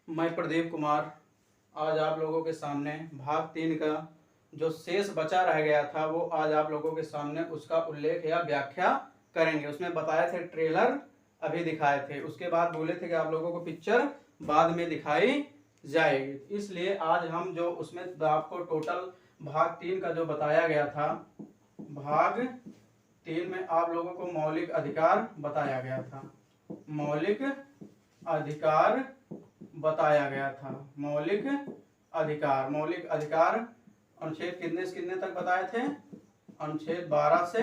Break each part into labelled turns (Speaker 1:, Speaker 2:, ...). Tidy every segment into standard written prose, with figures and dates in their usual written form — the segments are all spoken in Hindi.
Speaker 1: मैं प्रदीप कुमार आज आप लोगों के सामने भाग 3 का जो शेष बचा रह गया था वो आज आप लोगों के सामने उसका उल्लेख या व्याख्या करेंगे। उसमें बताए थे ट्रेलर अभी दिखाए थे, उसके बाद बोले थे कि आप लोगों को पिक्चर बाद में दिखाई जाएगी। इसलिए आज हम जो उसमें आपको टोटल भाग 3 का जो बताया गया था, भाग 3 में आप लोगों को मौलिक अधिकार बताया गया था। मौलिक अधिकार बताया गया था। मौलिक अधिकार अनुच्छेद कितने से कितने तक बताए थे? अनुच्छेद 12 से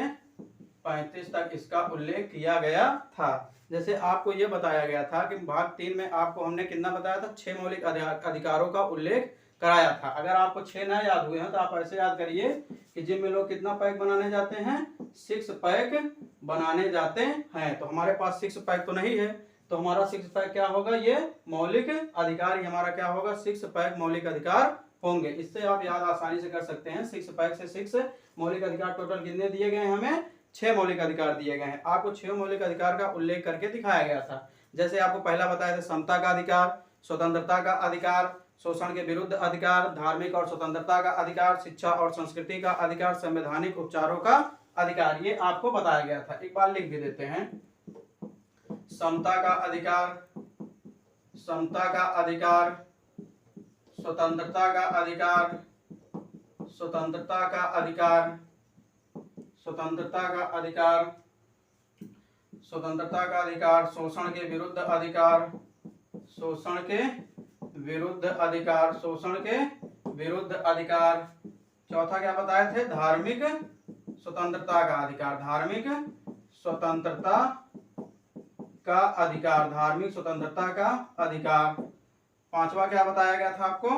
Speaker 1: 35 तक इसका उल्लेख किया गया था। जैसे आपको यह बताया गया था कि भाग 3 में आपको हमने कितना बताया था? 6 मौलिक अधिकारों का उल्लेख कराया था। अगर आपको 6 ना याद हुए हैं तो आप ऐसे याद करिए कि जिम में लोग कितना पैक बनाने जाते हैं? 6 पैक बनाने जाते हैं। तो हमारे पास 6 पैक तो नहीं है, तो हमारा 6 पैक क्या होगा? ये मौलिक अधिकार ही हमारा क्या होगा? 6 पैक मौलिक अधिकार होंगे। इससे आप याद आसानी से कर सकते हैं। 6 पैक से 6 मौलिक अधिकार टोटल कितने दिए गए हैं? हमें 6 मौलिक अधिकार दिए गए हैं। आपको 6 मौलिक अधिकार का उल्लेख करके दिखाया गया था। जैसे आपको पहला बताया था समता का अधिकार, स्वतंत्रता का अधिकार, शोषण के विरुद्ध अधिकार, धार्मिक और स्वतंत्रता का अधिकार, शिक्षा और संस्कृति का अधिकार, संवैधानिक उपचारों का अधिकार, ये आपको बताया गया था। एक बार लिख भी देते हैं। समता का अधिकार, समता का अधिकार, स्वतंत्रता का अधिकार, स्वतंत्रता का अधिकार, स्वतंत्रता का अधिकार, स्वतंत्रता का अधिकार, शोषण के विरुद्ध अधिकार, शोषण के विरुद्ध अधिकार, शोषण के विरुद्ध अधिकार। चौथा क्या बताए थे? धार्मिक स्वतंत्रता का अधिकार, धार्मिक स्वतंत्रता का अधिकार, धार्मिक स्वतंत्रता का अधिकार। पांचवा क्या बताया गया था आपको?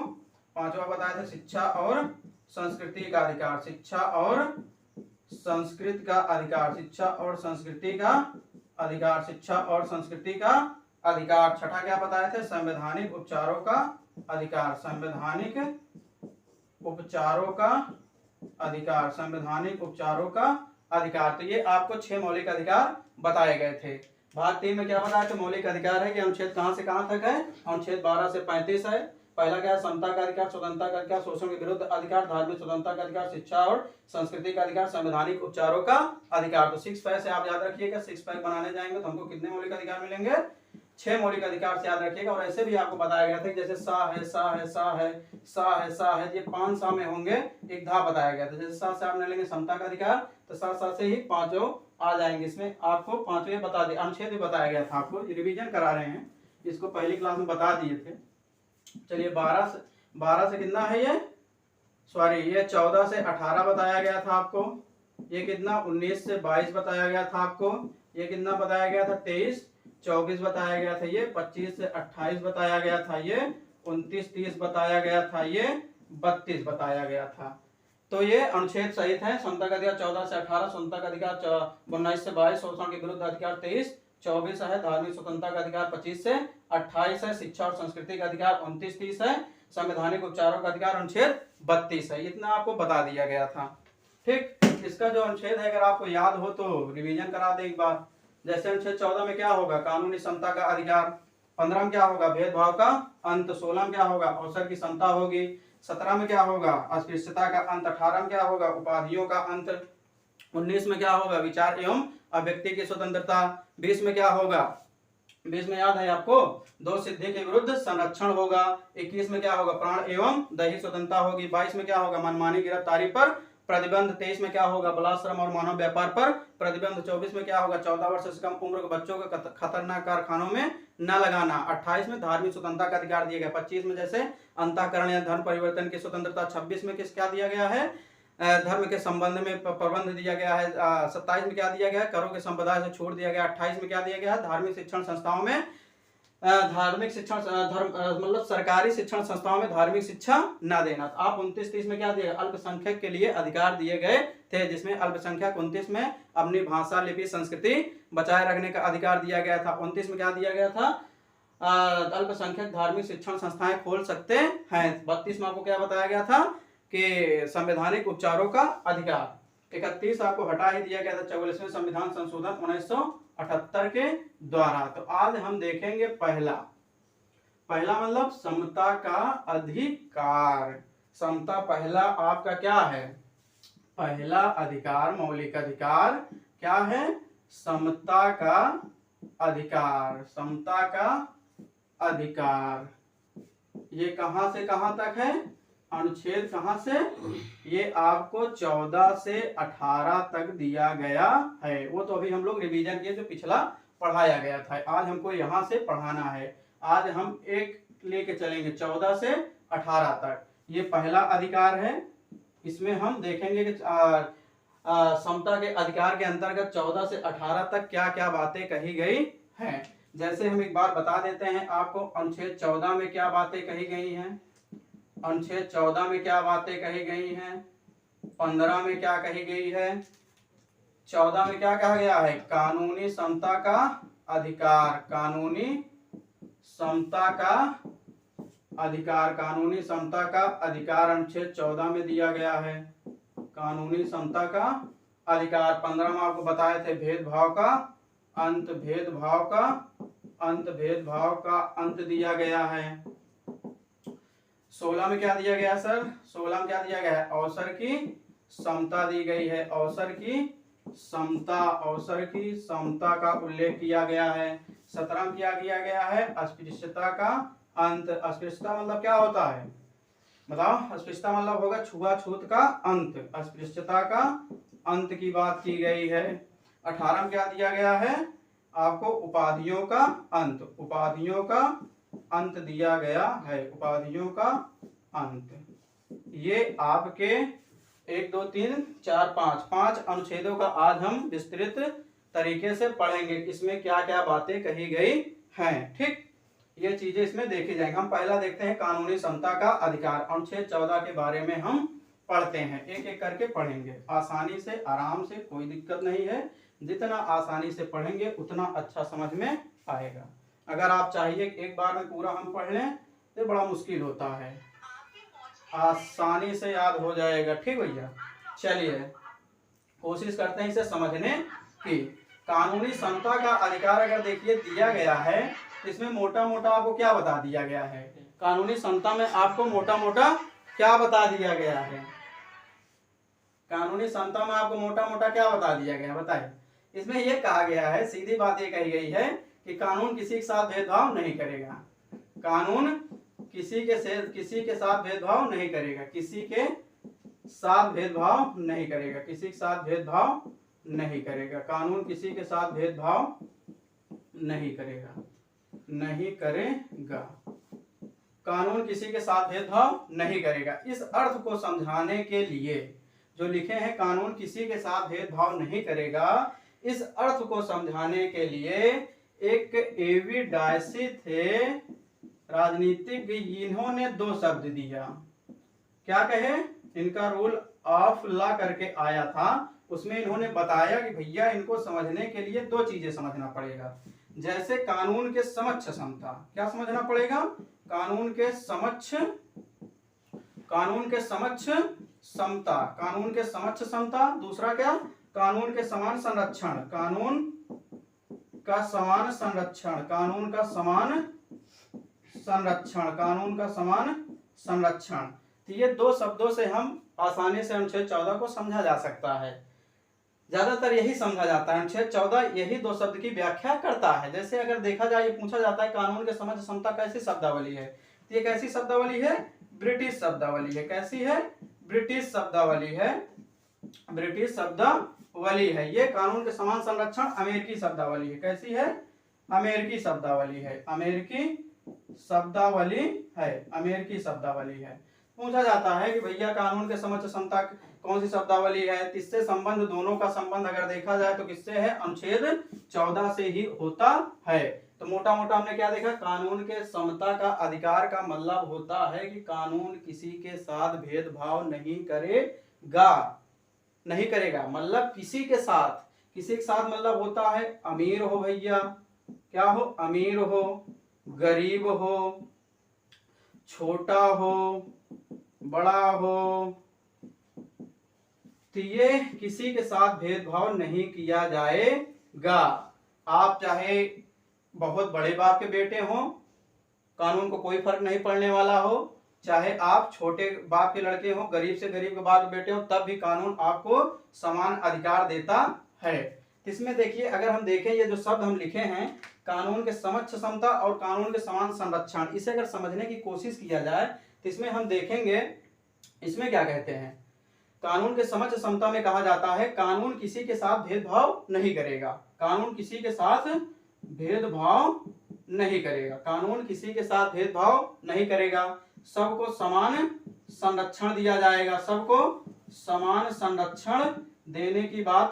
Speaker 1: पांचवा बताया था शिक्षा और संस्कृति का अधिकार, शिक्षा और संस्कृति का अधिकार, शिक्षा और संस्कृति का अधिकार, शिक्षा और संस्कृति का अधिकार। छठा क्या बताए थे? संवैधानिक उपचारों का अधिकार, संवैधानिक उपचारों का अधिकार, संवैधानिक उपचारों का अधिकार। तो ये आपको 6 मौलिक अधिकार बताए गए थे। भाग 3 में क्या बताया था? मौलिक अधिकार है कि अनुच्छेद कहां से कहां तक है? अनुच्छेद 12 से 35 है। पहला क्या है? समता का अधिकार, स्वतंत्रता का अधिकार, शोषण के विरुद्ध अधिकार, धार्मिक स्वतंत्रता का अधिकार, शिक्षा और संस्कृति का अधिकार, संवैधानिक उपचारों का अधिकार। तो 6 पैक से आप याद रखिएगा। 6 पैक बनाने जाएंगे तो हमको कितने मौलिक अधिकार मिलेंगे? 6 मौलिक अधिकार से याद रखिएगा। और ऐसे भी आपको बताया गया था कि जैसे सा है, सा है, सा है, सा है, सा है, ये 5 सा में होंगे। एक धा बताया गया था। जैसे सा से आप लेंगे समता का अधिकार तो सा से ही 5 आ जाएंगे। इसमें आपको 5वें बता दिए, अनुच्छेद भी बताया गया था। आपको रिवीजन करा रहे हैं, इसको पहली क्लास में बता दिए थे। चलिए 12 से कितना है ये? सॉरी, ये 14 से 18 बताया गया था आपको। ये कितना? 19 से 22 बताया गया था आपको। ये कितना बताया गया था? 23, 24 बताया गया था। ये 25 से 28 बताया गया था। ये 29, 30 बताया गया था। ये 32 बताया गया था। तो ये अनुच्छेद सहित है। समता का अधिकार 14 से 18, स्वतंत्रता का अधिकार 19 से 22, शोषण के विरुद्ध अधिकार 23, 24 है, धार्मिक स्वतंत्रता का अधिकार 25 से 28 है, शिक्षा और संस्कृति का अधिकार 29, 30 है, संवैधानिक उपचारों का अधिकार अनुच्छेद 32 है। इतना आपको बता दिया गया था। ठीक, इसका जो अनुच्छेद है अगर आपको याद हो तो रिवीजन करा दे एक बार। जैसे अनुच्छेद 14 में क्या होगा? कानूनी समता का अधिकार। 15 में क्या होगा? भेदभाव का अंत। 16 में क्या होगा? अवसर की समता होगी। 17 में क्या होगा? अस्पृश्यता का अंत। 18 में क्या होगा? उपाधियों का अंत। 19 में क्या होगा? विचार एवं अभिव्यक्ति की स्वतंत्रता। 20 में क्या होगा? 20 में याद है आपको? दो सिद्धि के विरुद्ध संरक्षण होगा। 21 में क्या होगा? प्राण एवं दैहिक स्वतंत्रता होगी। 22 में क्या होगा? मनमानी गिरफ्तारी पर प्रतिबंध। 23 में क्या होगा? बलात्श्रम और मानव व्यापार पर प्रतिबंध। 24 में क्या होगा? 14 वर्ष से कम उम्र के बच्चों को खतरनाक कारखानों में न लगाना। 28 में धार्मिक स्वतंत्रता का अधिकार दिया गया। 25 में जैसे अंतःकरण या धर्म परिवर्तन की स्वतंत्रता। 26 में किस क्या दिया गया है? धर्म के संबंध में प्रबंध दिया गया है। 27 में क्या दिया गया है? करों के संप्रदाय से छोड़ दिया गया। 28 में क्या दिया गया है? धार्मिक शिक्षण संस्थाओं में धार्मिक शिक्षण मतलब सरकारी शिक्षण संस्थाओं में धार्मिक शिक्षा न देना। तो आप 29, 30 में क्या दिया? अल्पसंख्यक के लिए अधिकार दिए गए थे, जिसमें अल्पसंख्यक 29 में अपनी भाषा, लिपि, संस्कृति बचाए रखने का अधिकार दिया गया था। 29 में क्या दिया गया था? अल्पसंख्यक धार्मिक शिक्षण संस्थाएं खोल सकते हैं। 32 में आपको क्या बताया गया था? कि संवैधानिक उपचारों का अधिकार। 31 आपको हटा ही दिया गया था 44वें संविधान संशोधन 1978 के द्वारा। तो आज हम देखेंगे पहला पहला मतलब समता का अधिकार। समता पहला आपका क्या है? पहला अधिकार, मौलिक अधिकार क्या है? समता का अधिकार। समता का अधिकार ये कहां से कहां तक है? अनुच्छेद कहां से? ये आपको 14 से 18 तक दिया गया है। वो तो अभी हम लोग रिवीजन किए, जो पिछला पढ़ाया गया था। आज हमको यहां से पढ़ाना है। आज हम एक लेके चलेंगे 14 से 18 तक। ये पहला अधिकार है। इसमें हम देखेंगे कि समता के अधिकार के अंतर्गत 14 से 18 तक क्या क्या बातें कही गई हैं। जैसे हम एक बार बता देते हैं आपको, अनुच्छेद 14 में क्या बातें कही गई हैं। अनुच्छेद 14 में क्या बातें कही गई हैं? 15 में क्या कही गई है? 14 में क्या कहा गया है? कानूनी समता का अधिकार। कानूनी समता का अधिकार। कानूनी समता का अधिकार अनुच्छेद 14 में दिया गया है। कानूनी समता का अधिकार। 15 में आपको बताए थे भेदभाव का अंत। भेदभाव का अंत। भेदभाव का अंत दिया गया है। 16 में क्या दिया गया सर? 16 में क्या दिया गया है? अवसर की समता दी गई है। अवसर की समता। अवसर की समता का उल्लेख किया गया है। 17 में क्या किया गया है? अस्पृश्यता का अंत। अस्पृश्यता मतलब क्या होता है? बताओ। अस्पृश्यता मतलब होगा छुआछूत का अंत। अस्पृश्यता का अंत की बात की गई है। 18 में क्या दिया गया है? आपको उपाधियों का अंत। उपाधियों का अंत दिया गया है। उपाधियों का अंत। ये आपके 1 2 3 4 5 अनुच्छेदों का आज हम विस्तृत तरीके से पढ़ेंगे। इसमें क्या क्या बातें कही गई हैं। ठीक, ये चीजें इसमें देखी जाएंगी। हम पहला देखते हैं कानूनी समता का अधिकार। अनुच्छेद 14 के बारे में हम पढ़ते हैं। एक एक करके पढ़ेंगे, आसानी से, आराम से, कोई दिक्कत नहीं है। जितना आसानी से पढ़ेंगे उतना अच्छा समझ में आएगा। अगर आप चाहिए एक बार में पूरा हम पढ़ लें तो बड़ा मुश्किल होता है। आसानी से याद हो जाएगा। ठीक भैया, चलिए कोशिश करते हैं इसे समझने की। कानूनी समता का अधिकार अगर देखिए दिया गया है, इसमें मोटा मोटा आपको क्या बता दिया गया है? कानूनी समता में आपको मोटा मोटा क्या बता दिया गया है? कानूनी समता में आपको मोटा मोटा क्या बता दिया गया? बताइए। इसमें यह कहा गया है, सीधी बात ये कही गई है कि कानून किसी के साथ भेदभाव नहीं करेगा। कानून किसी के साथ भेदभाव नहीं करेगा। किसी के साथ भेदभाव नहीं करेगा। किसी के साथ भेदभाव नहीं करेगा। कानून किसी के साथ भेदभाव नहीं करेगा। नहीं करेगा। कानून किसी के साथ भेदभाव नहीं करेगा। इस अर्थ को समझाने के लिए जो लिखे हैं, कानून किसी के साथ भेदभाव नहीं करेगा, इस अर्थ को समझाने के लिए एक एवी डायसी थे राजनीतिज्ञ, इन्होंने 2 शब्द दिया। क्या कहे? इनका रूल ऑफ लॉ करके आया था, उसमें इन्होंने बताया कि भैया इनको समझने के लिए 2 चीजें समझना पड़ेगा। जैसे कानून के समक्ष समता। क्या समझना पड़ेगा? कानून के समक्ष समता। कानून के समक्ष समता। दूसरा क्या? कानून के समान संरक्षण। कानून का समान संरक्षण। कानून का समान संरक्षण। कानून का समान संरक्षण। तो ये 2 शब्दों से हम आसानी से अनुच्छेद 14 को समझा जा सकता है। ज्यादातर यही समझा जाता है। अनुच्छेद 14 यही 2 शब्द की व्याख्या करता है। जैसे अगर देखा जाए, पूछा जाता है कानून के समझ समता कैसी शब्दावली है, तो ये कैसी शब्दावली है? ब्रिटिश शब्दावली है। कैसी है? ब्रिटिश शब्दावली है। ब्रिटिश शब्दावली है। ये कानून के समान संरक्षण अमेरिकी शब्दावली है। कैसी है? अमेरिकी शब्दावली है। अमेरिकी शब्दावली है। अमेरिकी शब्दावली है। पूछा जाता है कि भैया कानून के समक्ष समता कौन सी शब्दावली है? किससे संबंध, दोनों का संबंध अगर देखा जाए तो किससे है? अनुच्छेद 14 से ही होता है। तो मोटा मोटा हमने क्या देखा? कानून के समता का अधिकार का मतलब होता है कि कानून किसी के साथ भेदभाव नहीं करेगा। नहीं करेगा मतलब किसी के साथ मतलब होता है अमीर हो भैया, क्या हो? अमीर हो, गरीब हो, छोटा हो, बड़ा हो, तो ये किसी के साथ भेदभाव नहीं किया जाएगा। आप चाहे बहुत बड़े बाप के बेटे हो, कानून को कोई फर्क नहीं पड़ने वाला हो, चाहे आप छोटे बाप के लड़के हो, गरीब से गरीब के बाप के बेटे हो, तब भी कानून आपको समान अधिकार देता है। इसमें देखिए, अगर हम देखें ये जो शब्द हम लिखे हैं, कानून के समक्ष समता और कानून के समान संरक्षण, इसे अगर समझने की कोशिश किया जाए तो इसमें हम देखेंगे, इसमें क्या कहते हैं, कानून के समक्ष समता में कहा जाता है कानून किसी के साथ भेदभाव नहीं करेगा। कानून किसी के साथ भेदभाव नहीं करेगा, कानून किसी के साथ भेदभाव नहीं करेगा, सबको समान संरक्षण दिया जाएगा, सबको समान संरक्षण देने की बात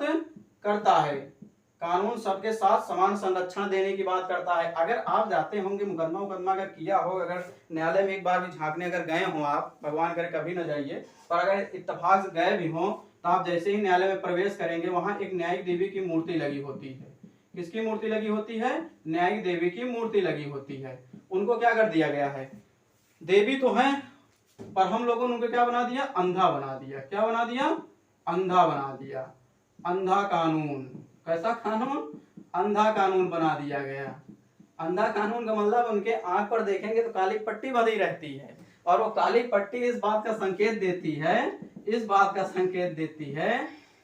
Speaker 1: करता है। कानून सबके साथ समान संरक्षण देने की बात करता है। अगर आप जाते होंगे मुकदमा अगर किया हो, अगर न्यायालय में एक बार भी झांकने अगर गए हो आप, भगवान करे कभी न जाइए, पर अगर इत्तेफाक से गए भी हो तो आप जैसे ही न्यायालय में प्रवेश करेंगे, वहां एक न्यायिक देवी की मूर्ति लगी होती है। किसकी मूर्ति लगी होती है? न्यायिक देवी की मूर्ति लगी होती है। उनको क्या कर दिया गया है? देवी तो है, पर हम लोगों ने उनको क्या बना दिया? अंधा बना दिया। क्या बना दिया? अंधा बना दिया। अंधा कानून। कैसा कानून? अंधा कानून बना दिया गया। अंधा कानून का मतलब उनके आंख पर देखेंगे तो काली पट्टी बंधी रहती है, और वो काली पट्टी इस बात का संकेत देती है, इस बात का संकेत देती है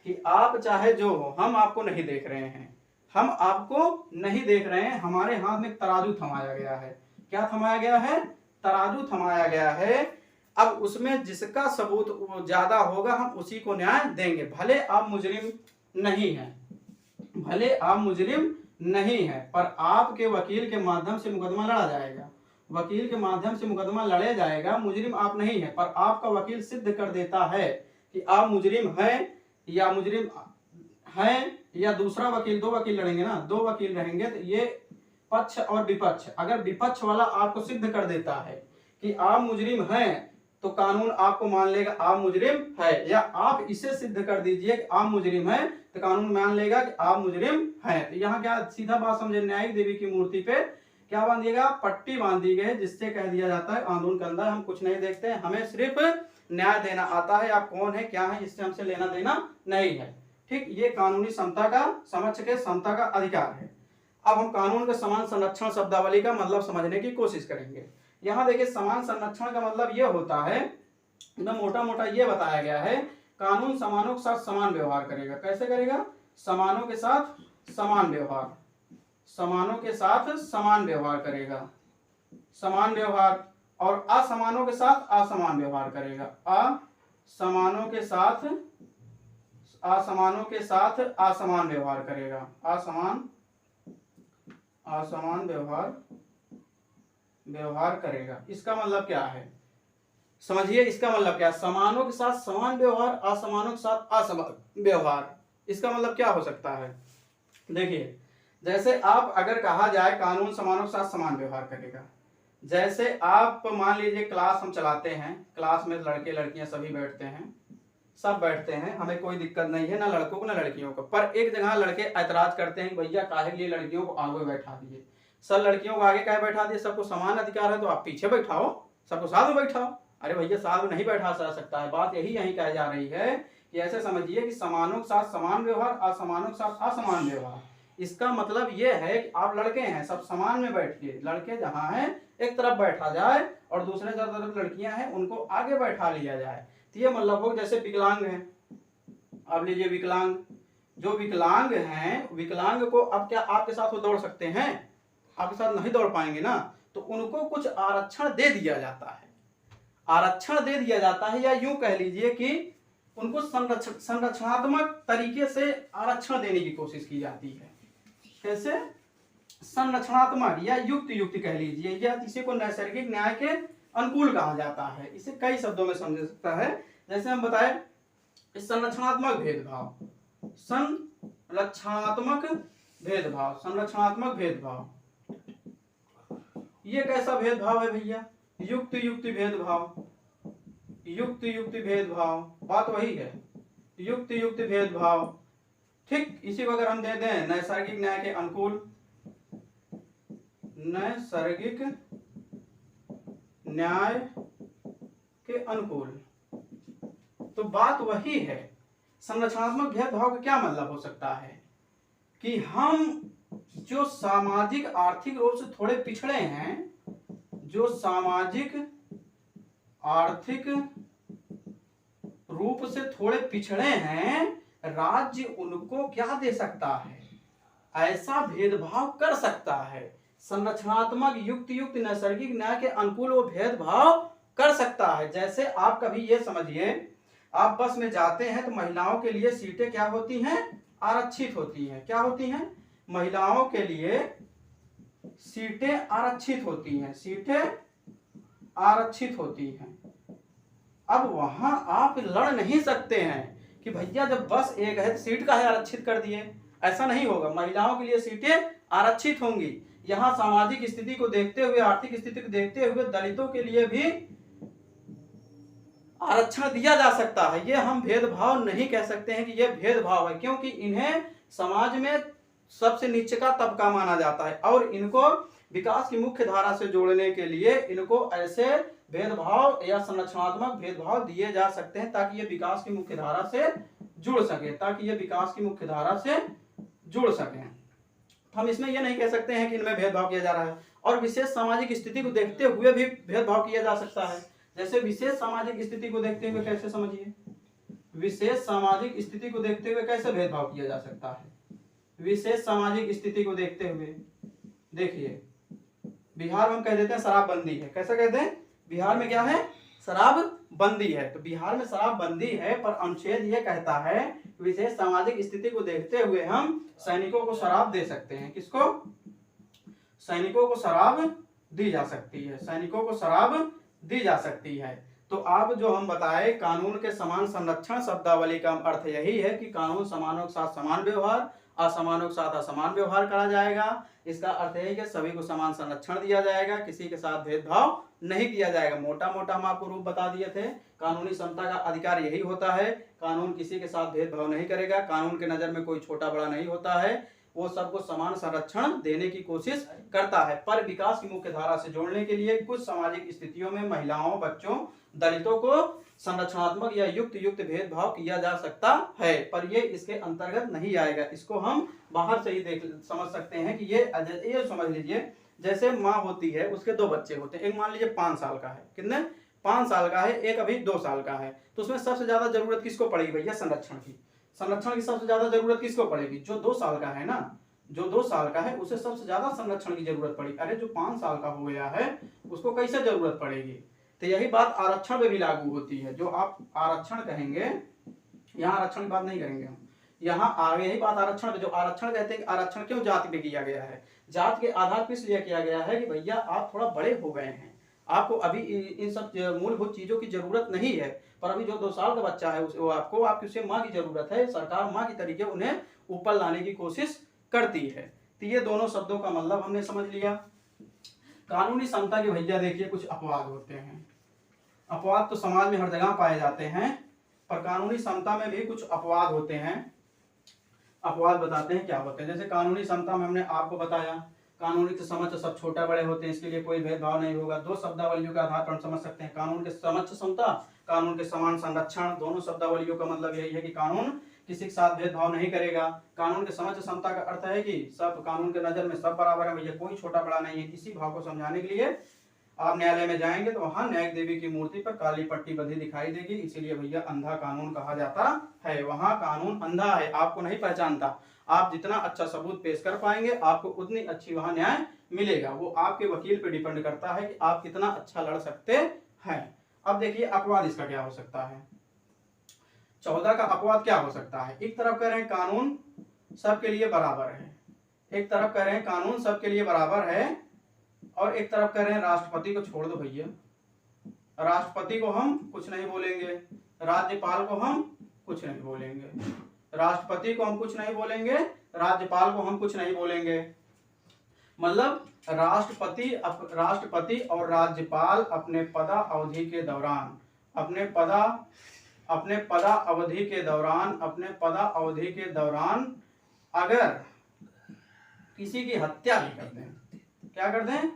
Speaker 1: कि आप चाहे जो हो, हम आपको नहीं देख रहे हैं, हम आपको नहीं देख रहे हैं। हमारे हाथ में तराजू थमाया गया है। क्या थमाया गया है? तराजू थमाया गया है। अब उसमें जिसका सबूत ज्यादा होगा हम उसी को न्याय देंगे, भले आप मुजरिम नहीं हैं, भले आप मुजरिम नहीं है, पर आपके वकील के माध्यम से मुकदमा लड़ा जाएगा। वकील के माध्यम से मुकदमा लड़े जाएगा। मुजरिम आप नहीं है, पर आपका वकील सिद्ध कर देता है कि आप मुजरिम हैं या मुजरिम हैं, या दूसरा वकील, दो वकील लड़ेंगे ना, दो वकील रहेंगे, तो ये पक्ष और विपक्ष, अगर विपक्ष वाला आपको सिद्ध कर देता है कि आप मुजरिम हैं, तो कानून आपको मान लेगा आप मुजरिम है, या आप इसे सिद्ध कर दीजिए कि आप मुजरिम हैं, तो कानून मान लेगा कि आप मुजरिम हैं। तो यहाँ क्या सीधा बात समझे, न्यायिक देवी की मूर्ति पे क्या बांध दिएगा? पट्टी बांध दी गई, जिससे कह दिया जाता है कानून के अंदर हम कुछ नहीं देखते हैं, हमें सिर्फ न्याय देना आता है। आप कौन है, क्या है, इससे हमसे लेना देना नहीं है। ठीक, ये कानूनी समता का, समक्ष के समता का अधिकार है। अब हम कानून के समान संरक्षण शब्दावली का मतलब समझने की कोशिश करेंगे। यहाँ देखिए, समान संरक्षण का मतलब ये होता है, एकदम मोटा मोटा ये बताया गया है, कानून समानों के साथ समान व्यवहार करेगा। कैसे करेगा? समानों के साथ समान व्यवहार, समानों के साथ समान व्यवहार करेगा, समान व्यवहार, और असमानों के साथ असमान व्यवहार करेगा। असमानों के साथ असमान व्यवहार करेगा, असमान व्यवहार करेगा। इसका मतलब क्या है? समझिए, इसका मतलब क्या? समानों के साथ समान व्यवहार, असमानों के साथ असमान व्यवहार, इसका मतलब क्या हो सकता है? देखिए, जैसे आप अगर कहा जाए कानून समानों के साथ समान व्यवहार करेगा, जैसे आप मान लीजिए क्लास हम चलाते हैं, क्लास में लड़के लड़कियां सभी बैठते हैं, सब बैठते हैं, हमें कोई दिक्कत नहीं है, ना लड़कों को ना लड़कियों को, पर एक जगह लड़के ऐतराज करते हैं, भैया काहे लिए लड़कियों को आगे बैठा दिए, सब लड़कियों को आगे काहे बैठा दिए, सबको समान अधिकार है तो आप पीछे बैठाओ, सबको साथ में बैठाओ। अरे भैया, साथ में नहीं बैठा जा सकता है। बात यही कही जा रही है कि ऐसे समझिए कि समानों के साथ समान व्यवहार, असमानों के साथ असमान व्यवहार। इसका मतलब ये है कि आप लड़के हैं, सब समान में बैठिए, लड़के जहाँ हैं एक तरफ बैठा जाए और दूसरे तरफ लड़कियां हैं उनको आगे बैठा लिया जाए। तो ये मतलब हो, जैसे विकलांग हैं, अब लीजिए विकलांग, जो विकलांग हैं, विकलांग को अब क्या आपके साथ वो दौड़ सकते हैं? आपके साथ नहीं दौड़ पाएंगे ना, तो उनको कुछ आरक्षण दे दिया जाता है, आरक्षण दे दिया जाता है, या यूं कह लीजिए कि उनको संरक्षणात्मक तरीके से आरक्षण देने की कोशिश की जाती है। कैसे? संरक्षणात्मक या युक्त कह लीजिए, या इसी को नैसर्गिक न्याय के अनुकूल कहा जाता है। इसे कई शब्दों में समझ सकता है। जैसे हम बताए, संरक्षणात्मक भेदभाव, संरक्षणात्मक भेदभाव, संरक्षणात्मक भेदभाव, ये कैसा भेदभाव है भैया? युक्त भेदभाव, युक्त भेदभाव, बात वही है, युक्त भेदभाव। ठीक, इसी को अगर हम दे दें नैसर्गिक न्याय के अनुकूल, नैसर्गिक न्याय के अनुकूल, तो बात वही है। संरचनात्मक भेदभाव का क्या मतलब हो सकता है कि हम जो सामाजिक आर्थिक रूप से थोड़े पिछड़े हैं, जो सामाजिक आर्थिक रूप से थोड़े पिछड़े हैं, राज्य उनको क्या दे सकता है, ऐसा भेदभाव कर सकता है। संरचनात्मक युक्त नैसर्गिक न्याय के अनुकूल वो भेदभाव कर सकता है। जैसे आप कभी ये समझिए, आप बस में जाते हैं तो महिलाओं के लिए सीटें क्या होती हैं, आरक्षित होती हैं। क्या होती हैं, महिलाओं के लिए सीटें आरक्षित होती हैं, सीटें आरक्षित होती हैं। अब वहां आप लड़ नहीं सकते हैं कि भैया जब बस एक है तो सीट का है आरक्षित कर दिए, ऐसा नहीं होगा। महिलाओं के लिए सीटें आरक्षित होंगी। यहाँ सामाजिक स्थिति को देखते हुए, आर्थिक स्थिति को देखते हुए दलितों के लिए भी आरक्षण दिया जा सकता है। ये हम भेदभाव नहीं कह सकते हैं कि ये भेदभाव है, क्योंकि इन्हें समाज में सबसे नीचे का तबका माना जाता है और इनको विकास की मुख्य धारा से जोड़ने के लिए इनको ऐसे भेदभाव या संरचनात्मक भेदभाव दिए जा सकते हैं ताकि ये विकास की मुख्य धारा से जुड़ सके, ताकि ये विकास की मुख्य धारा से जुड़ सके। हम इसमें यह नहीं कह सकते हैं कि इनमें भेदभाव किया जा रहा है। और विशेष सामाजिक स्थिति को देखते हुए भी भेदभाव किया जा सकता है। जैसे विशेष सामाजिक स्थिति को देखते हुए कैसे समझिए, विशेष सामाजिक स्थिति को देखते हुए कैसे भेदभाव किया जा सकता है। विशेष सामाजिक स्थिति को देखते हुए देखिए, बिहार में हम कह देते हैं शराबबंदी है। कैसा कहते हैं, बिहार में क्या है, शराबबंदी है। तो बिहार में शराबबंदी है, पर अनुच्छेद ये कहता है विशेष सामाजिक स्थिति को देखते हुए हम सैनिकों को शराब दे सकते हैं। किसको, सैनिकों को शराब दी जा सकती है, सैनिकों को शराब दी जा सकती है। तो आप जो हम बताए कानून के समान संरक्षण शब्दावली का अर्थ यही है कि कानून समानों के साथ समान व्यवहार, असमानों के साथ असमान व्यवहार करा जाएगा। इसका अर्थ है कि सभी को समान संरक्षण दिया जाएगा, किसी के साथ भेदभाव नहीं किया जाएगा। मोटा मोटा हम आपको रूप बता दिए थे। कानूनी समता का अधिकार यही होता है, कानून किसी के साथ भेदभाव नहीं करेगा, कानून के नजर में कोई छोटा बड़ा नहीं होता है, वो सबको समान संरक्षण देने की कोशिश करता है। पर विकास की मुख्य धारा से जोड़ने के लिए कुछ सामाजिक स्थितियों में महिलाओं, बच्चों, दलितों को संरचनात्मक या युक्त भेदभाव किया जा सकता है, पर ये इसके अंतर्गत नहीं आएगा। इसको हम बाहर से ही समझ सकते हैं कि ये समझ लीजिए, जैसे माँ होती है, उसके दो बच्चे होते हैं। एक मान लीजिए 5 साल का है, कितने, 5 साल का है, एक अभी 2 साल का है। तो उसमें सबसे ज्यादा जरूरत किसको पड़ेगी भैया, संरक्षण की। संरक्षण की सबसे ज्यादा जरूरत किसको पड़ेगी, जो 2 साल का है ना, जो 2 साल का है उसे सबसे ज्यादा संरक्षण की जरूरत पड़ेगी। अरे जो 5 साल का हो गया है उसको कैसे जरूरत पड़ेगी। तो यही बात आरक्षण में भी लागू होती है। जो आप आरक्षण कहेंगे, यहाँ आरक्षण की बात नहीं करेंगे हम, यहाँ आगे यही बात आरक्षण, जो आरक्षण कहते हैं, आरक्षण क्यों जाति पे किया गया है, जाति के आधार पर इसलिए किया गया है कि भैया आप थोड़ा बड़े हो गए हैं, आपको अभी इन सब मूलभूत चीजों की जरूरत नहीं है, पर अभी जो 2 साल का बच्चा है वो आपको, आपकी उसे माँ की जरूरत है। सरकार माँ की तरीके उन्हें ऊपर लाने की कोशिश करती है। तो ये दोनों शब्दों का मतलब हमने समझ लिया। कानूनी समता के भैया देखिए कुछ अपवाद होते हैं। अपवाद तो समाज में हर जगह पाए जाते हैं, पर कानूनी समता में भी कुछ अपवाद होते हैं। अपवाद बताते हैं क्या होते हैं। जैसे कानूनी समता में हमने आपको बताया, कानूनी की समझ सब छोटा बड़े होते हैं, इसके लिए कोई भेदभाव नहीं होगा। 2 शब्दावलियों के आधार पर हम समझ सकते हैं, कानून के समझ समता, कानून के समान संरक्षण। दोनों शब्दावलियों का मतलब यही है कि कानून किसी के साथ भेदभाव नहीं करेगा। कानून के समझ समता का अर्थ है कि सब कानून के नजर में सब बराबर है, भैया कोई छोटा बड़ा नहीं है। इसी भाव को समझाने के लिए आप न्यायालय में जाएंगे तो वहां न्यायिक देवी की मूर्ति पर काली पट्टी बंधी दिखाई देगी, इसीलिए भैया अंधा कानून कहा जाता है। वहां कानून अंधा है, आपको नहीं पहचानता। आप जितना अच्छा सबूत पेश कर पाएंगे आपको उतनी अच्छी वहां न्याय मिलेगा। वो आपके वकील पे डिपेंड करता है कि आप कितना अच्छा लड़ सकते हैं। अब देखिए अपवाद इसका क्या हो सकता है। 14 का अपवाद क्या हो सकता है। एक तरफ कह रहे हैं कानून सबके लिए बराबर है, एक तरफ कह रहे हैं कानून सबके लिए बराबर है, और एक तरफ कह रहे हैं राष्ट्रपति को छोड़ दो भैया, राष्ट्रपति को हम कुछ नहीं बोलेंगे, राज्यपाल को हम कुछ नहीं बोलेंगे, राष्ट्रपति को हम कुछ नहीं बोलेंगे, राज्यपाल को हम कुछ नहीं बोलेंगे। मतलब राष्ट्रपति और राज्यपाल अपने पदा अवधि के दौरान, अपने पदा अवधि के दौरान अगर किसी की हत्या भी करते हैं, क्या करते हैं,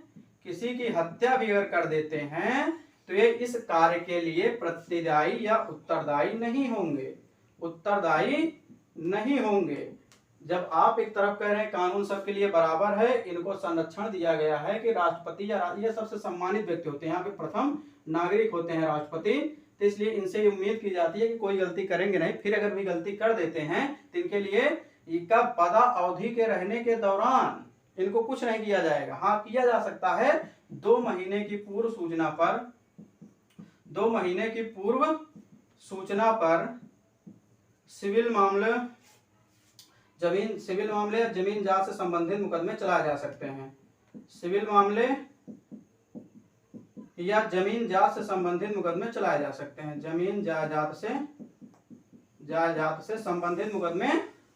Speaker 1: किसी की हत्या भी अगर कर देते हैं तो ये इस कार्य के लिए प्रतिदायी या उत्तरदायी नहीं होंगे, उत्तरदायी नहीं होंगे। जब आप एक तरफ कह रहे हैं कानून सबके लिए बराबर है, इनको संरक्षण दिया गया है कि राष्ट्रपति या ये सबसे सम्मानित व्यक्ति होते हैं, यहाँ पे प्रथम नागरिक होते हैं राष्ट्रपति, तो इसलिए इनसे उम्मीद की जाती है कि कोई गलती करेंगे नहीं, फिर अगर भी गलती कर देते हैं तो इनके लिए इनका पदा अवधि के रहने के दौरान इनको कुछ नहीं किया जाएगा। हाँ, किया जा सकता है 2 महीने की पूर्व सूचना पर, 2 महीने की पूर्व सूचना पर सिविल मामले या जमीन जांच से संबंधित मुकदमे चलाए जा सकते हैं। सिविल मामले या जमीन जांच से संबंधित मुकदमे चलाए जा सकते हैं। जमीन जायदाद से संबंधित मुकदमे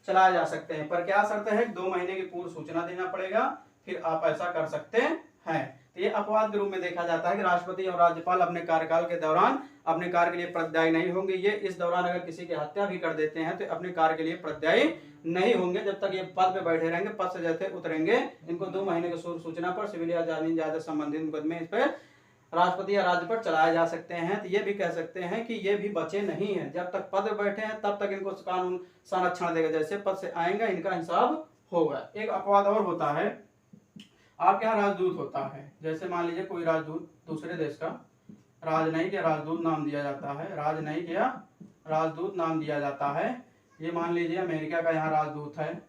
Speaker 1: चलाए जा सकते हैं, पर क्या शर्त है? 2 महीने की पूर्व सूचना देना पड़ेगा, फिर आप ऐसा कर सकते हैं। तो ये अपवाद के रूप में देखा जाता है कि राष्ट्रपति और राज्यपाल अपने कार्यकाल के दौरान अपने कार्य के लिए प्रत्यायी नहीं होंगे। ये इस दौरान अगर किसी की हत्या भी कर देते हैं तो अपने कार्य के लिए प्रत्यायी नहीं होंगे जब तक ये पद पे बैठे रहेंगे। पद से जैसे उतरेंगे इनको 2 महीने की सूचना पर सिविल या जमीन जायदाद संबंधित मुकदमे इस पर राष्ट्रपति या राज्य पर चलाए जा सकते हैं। तो ये भी कह सकते हैं कि ये भी बचे नहीं है, जब तक पद पे बैठे हैं तब तक इनको कानून संरक्षण देगा, जैसे पद से आएंगे इनका हिसाब होगा। एक अपवाद और होता है, आपके यहाँ राजदूत होता है, जैसे मान लीजिए कोई राजदूत दूसरे देश का, राजनयिक या राजदूत नाम दिया जाता है, राजनयिक या राजदूत नाम दिया जाता है। ये मान लीजिए अमेरिका का यहाँ राजदूत है,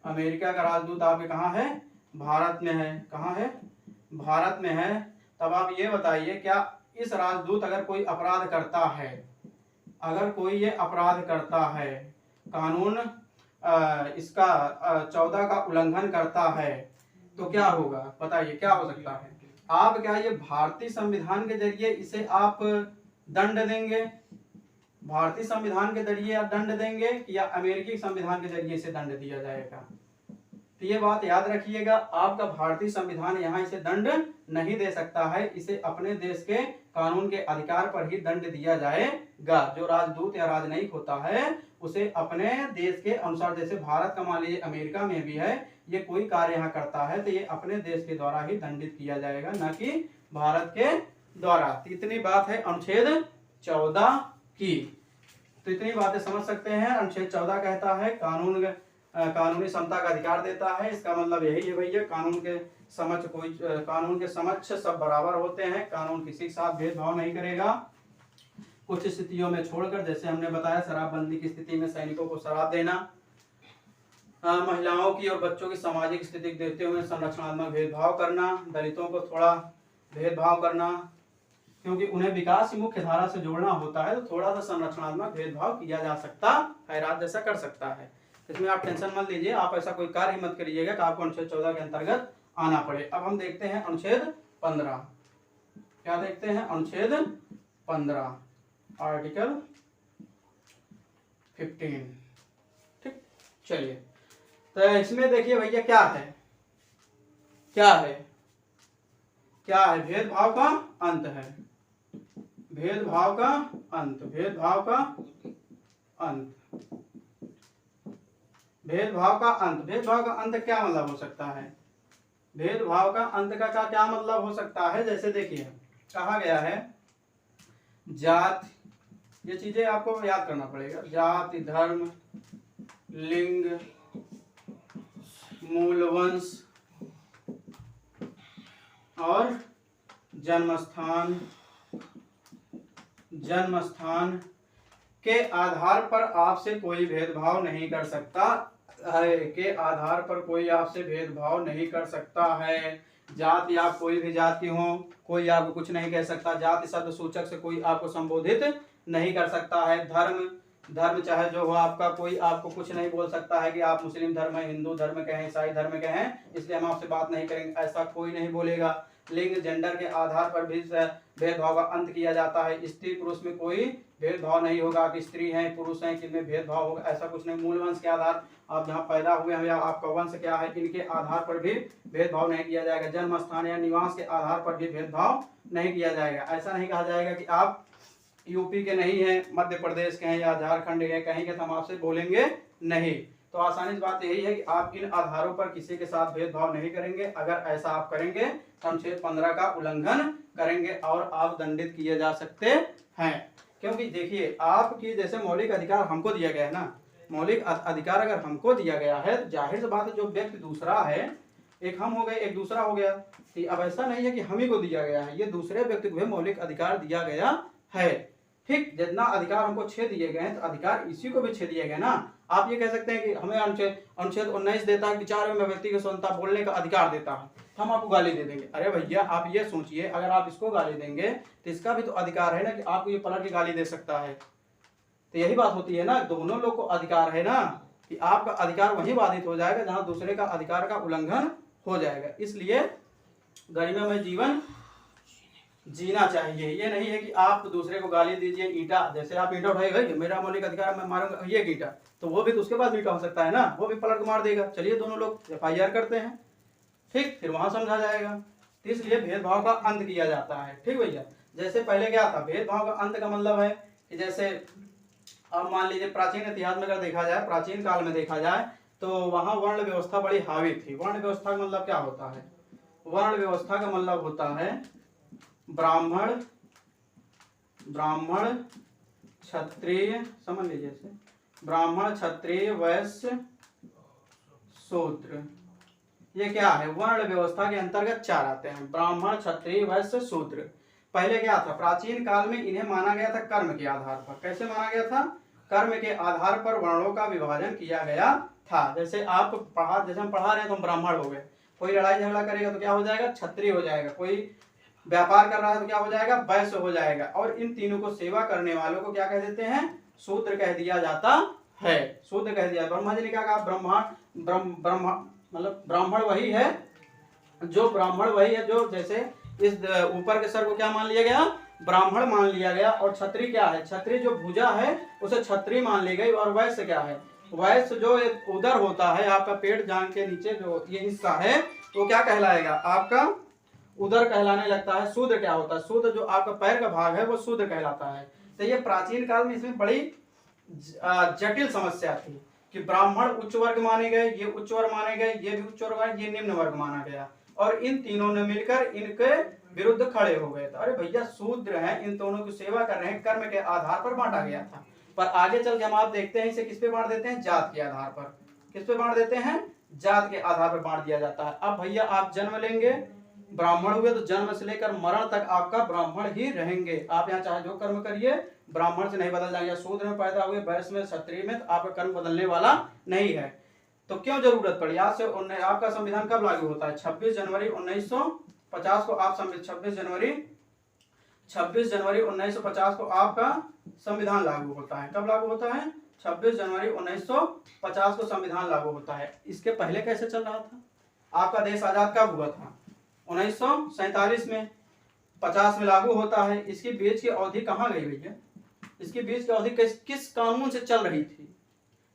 Speaker 1: अमेरिका का राजदूत आपके कहाँ है? भारत में है। कहाँ है? भारत में है। तब आप ये बताइए, क्या इस राजदूत अगर कोई अपराध करता है, अगर कोई ये अपराध करता है, कानून इसका 14 का उल्लंघन करता है, तो क्या होगा? बताइए क्या हो सकता है? आप क्या ये भारतीय संविधान के जरिए इसे आप दंड देंगे? भारतीय संविधान के जरिए आप दंड देंगे कि या अमेरिकी संविधान के जरिए इसे दंड दिया जाएगा? तो ये बात याद रखिएगा, आपका भारतीय संविधान यहाँ इसे दंड नहीं दे सकता है, इसे अपने देश के कानून के अधिकार पर ही दंड दिया जाएगा। जो राजदूत या राजनयिक होता है उसे अपने देश के अनुसार, जैसे भारत का मान लीजिए अमेरिका में भी है, ये कोई कार्य यहाँ करता है तो ये अपने देश के द्वारा ही दंडित किया जाएगा, न कि भारत के द्वारा। तो इतनी बात है अनुच्छेद 14 की। तो इतनी बातें समझ सकते हैं। अनुच्छेद 14 कहता है कानूनी समता का अधिकार देता है। इसका मतलब यही है भैया, कानून के समक्ष सब बराबर होते हैं, कानून किसी के साथ भेदभाव नहीं करेगा। कुछ स्थितियों में छोड़कर, जैसे हमने बताया शराबबंदी की स्थिति में सैनिकों को शराब देना, महिलाओं की और बच्चों की सामाजिक स्थिति देखते हुए संरक्षणात्मक भेदभाव करना, दलितों को थोड़ा भेदभाव करना, क्योंकि उन्हें विकास की मुख्य धारा से जोड़ना होता है, तो थोड़ा सा संरक्षणात्मक भेदभाव किया जा सकता है, राज्य ऐसा कर सकता है। इसमें आप टेंशन मत लीजिए, आप ऐसा कोई कार्य मत करिएगा कि आपको अनुच्छेद 14 के अंतर्गत आना पड़े। अब हम देखते हैं अनुच्छेद 15। क्या देखते हैं? अनुच्छेद 15 आर्टिकल 15। ठीक, चलिए। तो इसमें देखिए भैया क्या है, क्या है? क्या है? भेदभाव का अंत है, भेदभाव का अंत, भेदभाव का अंत, भेदभाव का अंत। भेदभाव का अंत क्या मतलब हो सकता है? भेदभाव का अंत का क्या मतलब हो सकता है? जैसे देखिए कहा गया है जाति, ये चीजें आपको याद करना पड़ेगा, जाति, धर्म, लिंग, मूल वंश और जन्म स्थान के आधार पर आपसे कोई भेदभाव नहीं कर सकता है, के आधार पर कोई आपसे भेदभाव नहीं कर सकता है। जाति, आप कोई भी जाति हो, कोई आपको कुछ नहीं कह सकता, जाति शब्द सूचक से कोई आपको संबोधित नहीं कर सकता है। धर्म चाहे जो हो आपका, कोई आपको कुछ नहीं बोल सकता है कि आप मुस्लिम धर्म है, हिंदू धर्म के हैं, ईसाई धर्म के हैं, इसलिए हम आपसे बात नहीं करेंगे, ऐसा कोई नहीं बोलेगा। लिंग, जेंडर के आधार पर भी भेदभाव का अंत किया जाता है। स्त्री पुरुष में कोई भेदभाव नहीं होगा कि स्त्री हैं पुरुष हैं किनमें भेदभाव होगा, ऐसा कुछ नहीं। मूल वंश के आधार, आप जहाँ पैदा हुए हैं या आपका वंश क्या है, इनके आधार पर भी भेदभाव नहीं किया जाएगा। जन्म स्थान या निवास के आधार पर भी भेदभाव नहीं किया जाएगा। ऐसा नहीं कहा जाएगा कि आप यूपी के नहीं हैं, मध्य प्रदेश के हैं या झारखंड के कहीं के, तो हम आपसे बोलेंगे नहीं। तो आसानी से बात यही है कि आप इन आधारों पर किसी के साथ भेदभाव नहीं करेंगे। अगर ऐसा आप करेंगे तो अनुच्छेद 15 का उल्लंघन करेंगे और आप दंडित किए जा सकते हैं। क्योंकि देखिए आपकी जैसे मौलिक अधिकार हमको दिया गया है ना, मौलिक अधिकार अगर हमको दिया गया है तो जाहिर सी बात है जो व्यक्ति दूसरा है, एक हम हो गए एक दूसरा हो गया, तो अब ऐसा नहीं है कि हम ही को दिया गया है, ये दूसरे व्यक्ति को भी मौलिक अधिकार दिया गया है। ठीक, जितना अधिकार हमको 6 दिए गए हैं तो अधिकार इसी को भी 6 दिए गए ना। आप ये कह सकते हैं कि हमें अनुच्छेद 19 देता है कि 4 में व्यक्ति की स्वतंत्रता बोलने का अधिकार देता है, हम आपको गाली दे देंगे। अरे भैया आप ये सोचिए, अगर आप इसको गाली देंगे तो इसका भी तो अधिकार है ना कि आपको ये पलट के गाली दे सकता है। तो यही बात होती है ना, दोनों लोग को अधिकार है ना कि आपका अधिकार वहीं बाधित हो जाएगा जहां दूसरे का अधिकार का उल्लंघन हो जाएगा। इसलिए गरिमामय जीवन जीना चाहिए। ये नहीं है कि आप दूसरे को गाली दीजिए, ईंटा, जैसे आप ईंटा उठाएगा मेरा मौलिक अधिकार मैं मारूंगा ये ईंटा, तो वो भी तो उसके बाद ईंटा हो सकता है ना, वो भी पलट मार देगा। चलिए दोनों लोग FIR करते हैं, ठीक, फिर वहां समझा जाएगा। तो इसलिए भेदभाव का अंत किया जाता है। ठीक भैया, जैसे पहले क्या था, भेदभाव का अंत का मतलब है कि जैसे अब मान लीजिए प्राचीन इतिहास में अगर देखा जाए, प्राचीन काल में देखा जाए तो वहां वर्ण व्यवस्था बड़ी हावी थी। वर्ण व्यवस्था का मतलब क्या होता है, वर्ण व्यवस्था का मतलब होता है ब्राह्मण, क्षत्रिय, समझ लीजिए, ब्राह्मण, क्षत्रिय, वैश्य, शूद्र। ये क्या है, वर्ण व्यवस्था के अंतर्गत 4 आते हैं, ब्राह्मण, क्षत्रिय, वैश्य, शूद्र। पहले क्या था, प्राचीन काल में इन्हें माना गया था कर्म के आधार पर। कैसे माना गया था, कर्म के आधार पर वर्णों का विभाजन किया गया था। जैसे आप जैसे हम पढ़ा रहे हैं तो हम ब्राह्मण हो गए, कोई लड़ाई झगड़ा करेगा तो क्या हो जाएगा, क्षत्रिय हो जाएगा, कोई व्यापार कर रहा है तो क्या हो जाएगा, वैश्य हो जाएगा। और इन तीनों को सेवा करने वालों को क्या कह देते हैं, शूद्र कह दिया जाता है। शूद्र कह दिया। ब्रह्मा जी ने क्या कहा, ब्रह्मा मतलब ब्राह्मण वही है जो जैसे इस ऊपर के सर को क्या मान लिया गया, ब्राह्मण मान लिया गया। और क्षत्रिय क्या है, क्षत्रिय जो भुजा है उसे क्षत्रिय मान ली गई। और वैश्य क्या है, वैश्य जो उदर होता है, आपका पेट जांघ के नीचे जो ये हिस्सा है वो क्या कहलाएगा, आपका उदर कहलाने लगता है। शूद्र क्या होता है, शूद्र जो आपका पैर का भाग है वो शूद्र कहलाता है। तो ये प्राचीन काल में इसमें बड़ी जटिल समस्या थी कि ब्राह्मण उच्च वर्ग माने गए, ये उच्च वर्ग माने गए, ये भी उच्च वर्ग, ये निम्न वर्ग माना गया। और इन तीनों ने मिलकर इनके विरुद्ध खड़े हो गए। तो अरे भैया शूद्र हैं, इन दोनों की सेवा कर रहे हैं, कर्म के आधार पर बांटा गया था। पर आगे चल के हम आप देखते हैं इसे किस पे बांट देते हैं, जात के आधार पर। किस पे बांट देते हैं, जात के आधार पर बांट दिया जाता है। अब भैया आप जन्म लेंगे, ब्राह्मण हुए तो जन्म से लेकर मरण तक आपका ब्राह्मण ही रहेंगे। आप यहाँ चाहे जो कर्म करिए ब्राह्मण से नहीं बदल जाएंगे। शूद्र में पैदा हुए, वैश्य में, क्षत्रिय में, तो आपका कर्म बदलने वाला नहीं है। तो क्यों जरूरत पड़ी, आज से आपका संविधान कब लागू होता है, 26 जनवरी 1950 को आप 26 जनवरी 1950 को आपका संविधान लागू होता है। कब लागू होता है, 26 जनवरी 1950 को संविधान लागू होता है। इसके पहले कैसे चल रहा था, आपका देश आजाद कब हुआ था, 1947 में, 50 में लागू होता है। इसकी बीच की अवधि कहाँ गई भैया, इसकी बीच की अवधि किस कानून से चल रही थी,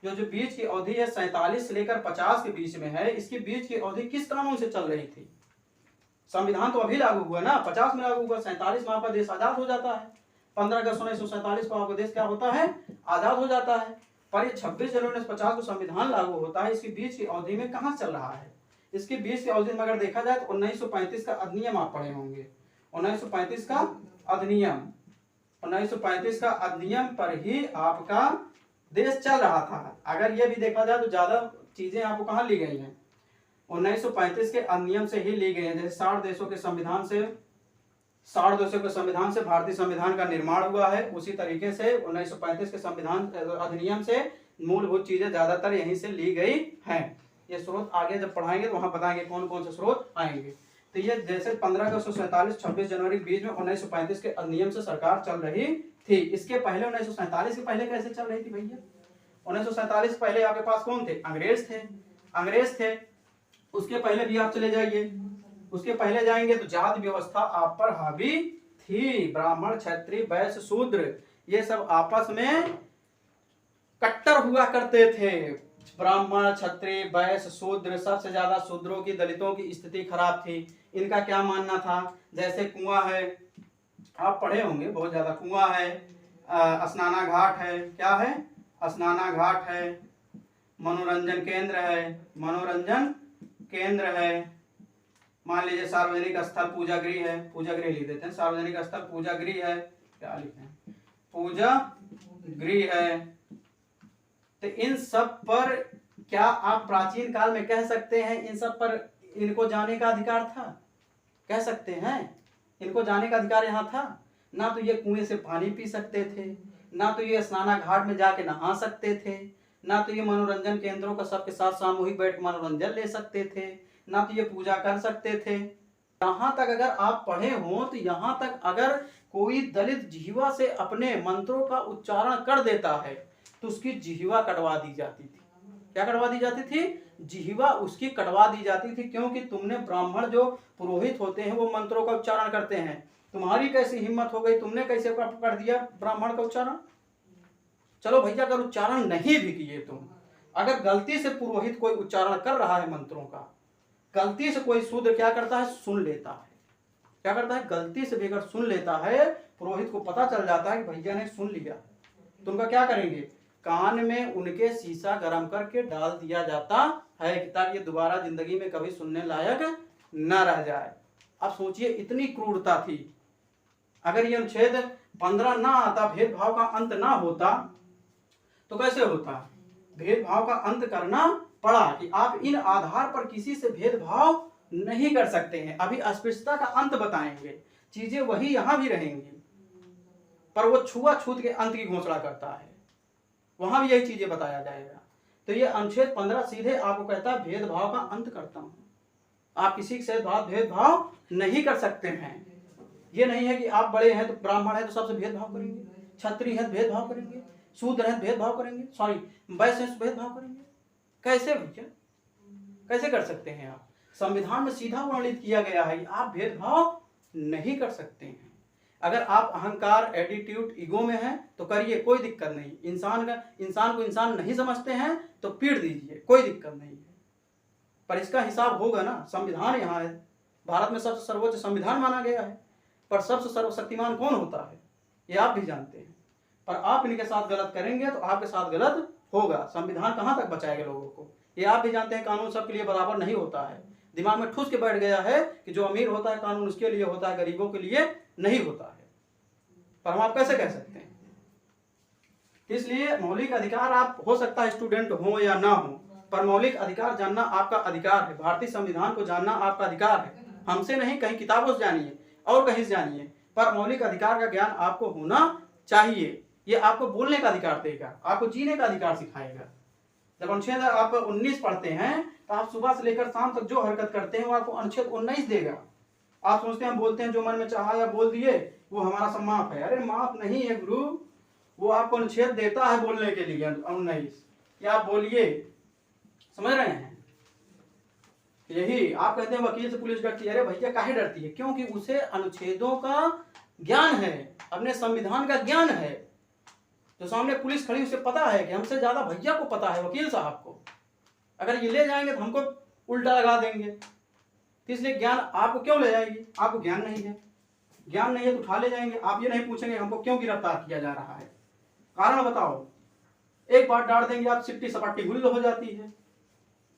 Speaker 1: जो बीच की अवधि है 47 से लेकर 50 के बीच में है, इसकी बीच की अवधि किस कानून से चल रही थी। संविधान तो अभी लागू हुआ ना, 50 में लागू हुआ, 47 में आपका देश आजाद हो जाता है। 15 अगस्त 1947 को आपका देश क्या होता है, आजाद हो जाता है। पर ये 26 जनवरी 1950 को संविधान लागू होता है, इसकी बीच की अवधि में कहाँ चल रहा है, इसकी बीच की अवधि में अगर देखा जाए तो 1935 का अधिनियम आप पढ़े होंगे। 1935 का अधिनियम, 1935 का अधिनियम पर ही आपका देश चल रहा था। अगर ये भी देखा जाए तो ज्यादा चीजें आपको कहाँ ली गई हैं, 1935 के अधिनियम से ही ली गई हैं। जैसे 60 देशों के संविधान से भारतीय संविधान का निर्माण हुआ है, उसी तरीके से 1935 के संविधान अधिनियम से मूलभूत चीजें ज्यादातर यहीं से ली गई हैं। ये स्रोत आगे जब पढ़ाएंगे तो वहां बताएंगे कौन कौन से स्रोत आएंगे। तो ये जैसे 15 अगस्त 1947 26 जनवरी के बीच में 1935 के अधिनियम से सरकार चल रही थी। इसके पहले 1947 के पहले कैसे चल रही थी भैया, 1947 से पहले आपके पास कौन थे, अंग्रेज थे। उसके पहले भी आप चले जाइए, उसके पहले जाएंगे तो जाति व्यवस्था आप पर हावी थी। ब्राह्मण, क्षत्रिय, वैश्य, शूद्र ये सब आपस में कट्टर हुआ करते थे। ब्राह्मण, क्षत्रिय, वैश्य, शूद्र, सबसे ज्यादा शूद्रों की, दलितों की स्थिति खराब थी। इनका क्या मानना था, जैसे कुआं है, आप पढ़े होंगे बहुत ज्यादा, कुआं है, स्नाना घाट है, क्या है, स्नाना घाट है, मनोरंजन केंद्र है, मान लीजिए सार्वजनिक स्थल पूजा गृह लिख देते हैं, सार्वजनिक स्थल पूजा गृह है, क्या लिखे हैं, पूजा गृह है। तो इन सब पर क्या आप प्राचीन काल में कह सकते हैं इन सब पर इनको जाने का अधिकार था? कह सकते हैं इनको जाने का अधिकार यहाँ था? ना तो ये कुएं से पानी पी सकते थे, ना तो ये स्नाना घाट में जाके नहा सकते थे, ना तो ये मनोरंजन केंद्रों का सबके साथ सामूहिक बैठ मनोरंजन ले सकते थे, ना तो ये पूजा कर सकते थे। यहाँ तक अगर आप पढ़े हो तो यहाँ तक अगर कोई दलित जिह्वा से अपने मंत्रों का उच्चारण कर देता है तो उसकी जिह्वा कटवा दी जाती थी। क्या कटवा दी जाती थी? जिह्वा उसकी कटवा दी जाती थी, क्योंकि तुमने ब्राह्मण जो पुरोहित होते हैं वो मंत्रों का उच्चारण करते हैं, तुम्हारी कैसी हिम्मत हो गई, तुमने कैसे कर दिया ब्राह्मण का उच्चारण? चलो भैया अगर उच्चारण नहीं भी किए तुम, अगर गलती से पुरोहित कोई उच्चारण कर रहा है मंत्रों का, गलती से कोई शूद्र क्या करता है? सुन लेता है। क्या करता है? गलती से भी अगर सुन लेता है, पुरोहित को पता चल जाता है कि भैया ने सुन लिया, तो उनका क्या करेंगे? कान में उनके शीशा गर्म करके डाल दिया जाता है ताकि दोबारा जिंदगी में कभी सुनने लायक न रह जाए। अब सोचिए इतनी क्रूरता थी। अगर ये अनुच्छेद 15 ना आता, भेदभाव का अंत ना होता, तो कैसे होता? भेदभाव का अंत करना पड़ा कि आप इन आधार पर किसी से भेदभाव नहीं कर सकते हैं। अभी अस्पृश्यता का अंत बताएंगे, चीजें वही यहां भी रहेंगी, पर वो छुआछूत के अंत की घोषणा करता है, वहां भी यही चीजें बताया जाएगा। तो ये अनुच्छेद 15 सीधे आपको कहता है भेदभाव का अंत करता हूं। आप किसी से भेदभाव नहीं कर सकते हैं। ये नहीं है कि आप बड़े हैं तो ब्राह्मण है तो सबसे भेदभाव करेंगे, क्षत्रिय है तो भेदभाव करेंगे, शूद्र है तो भेदभाव करेंगे, सॉरी वैश्य है तो भेदभाव करेंगे। कैसे भैया, कैसे कर सकते हैं आप? संविधान में सीधा वर्णित किया गया है कि आप भेदभाव नहीं कर सकते हैं। अगर आप अहंकार, एटीट्यूड, ईगो में हैं तो करिए, कोई दिक्कत नहीं। इंसान को इंसान नहीं समझते हैं तो पीट दीजिए, कोई दिक्कत नहीं है, पर इसका हिसाब होगा ना। संविधान यहाँ है, भारत में सबसे सर्वोच्च संविधान माना गया है, पर सबसे सर्वशक्तिमान कौन होता है ये आप भी जानते हैं। पर आप इनके साथ गलत करेंगे तो आपके साथ गलत होगा। संविधान कहाँ तक बचाएगा लोगों को, ये आप भी जानते हैं। कानून सबके लिए बराबर नहीं होता है। दिमाग में ठूस के बैठ गया है कि जो अमीर होता है कानून उसके लिए होता है, गरीबों के लिए नहीं होता है। पर हम आप कैसे कह सकते हैं? इसलिए मौलिक अधिकार, आप हो सकता है स्टूडेंट हो या ना हो, पर मौलिक अधिकार जानना आपका अधिकार है। भारतीय संविधान को जानना आपका अधिकार है। हमसे नहीं, कहीं किताबों से जानिए और कहीं से जानिए, पर मौलिक अधिकार का ज्ञान आपको होना चाहिए। ये आपको बोलने का अधिकार देगा, आपको जीने का अधिकार सिखाएगा। जब अनुच्छेद आप 19 पढ़ते हैं तो आप सुबह से लेकर शाम तक जो हरकत करते हैं वो आपको अनुच्छेद 19 देगा। आप सोचते हैं हम बोलते हैं जो मन में चाहा या बोल दिए वो हमारा सब माफ है। अरे माफ नहीं है गुरु, वो आपको अनुच्छेद देता है बोलने के लिए 19 कि आप बोलिए। समझ रहे हैं? यही आप कहते हैं वकील से पुलिस डरती है। अरे भैया काहे डरती है? क्योंकि उसे अनुच्छेदों का ज्ञान है, अपने संविधान का ज्ञान है। जो सामने पुलिस खड़ी उसे पता है कि हमसे ज्यादा भैया को पता है, वकील साहब को। अगर ये ले जाएंगे तो हमको उल्टा लगा देंगे, इसलिए ज्ञान आपको क्यों ले जाएगी? आपको ज्ञान नहीं है, ज्ञान नहीं है तो उठा ले जाएंगे। आप ये नहीं पूछेंगे हमको क्यों गिरफ्तार किया जा रहा है, कारण बताओ। एक बार डांट देंगे आप, सिट्टी सपाटी गुल्ल हो जाती है।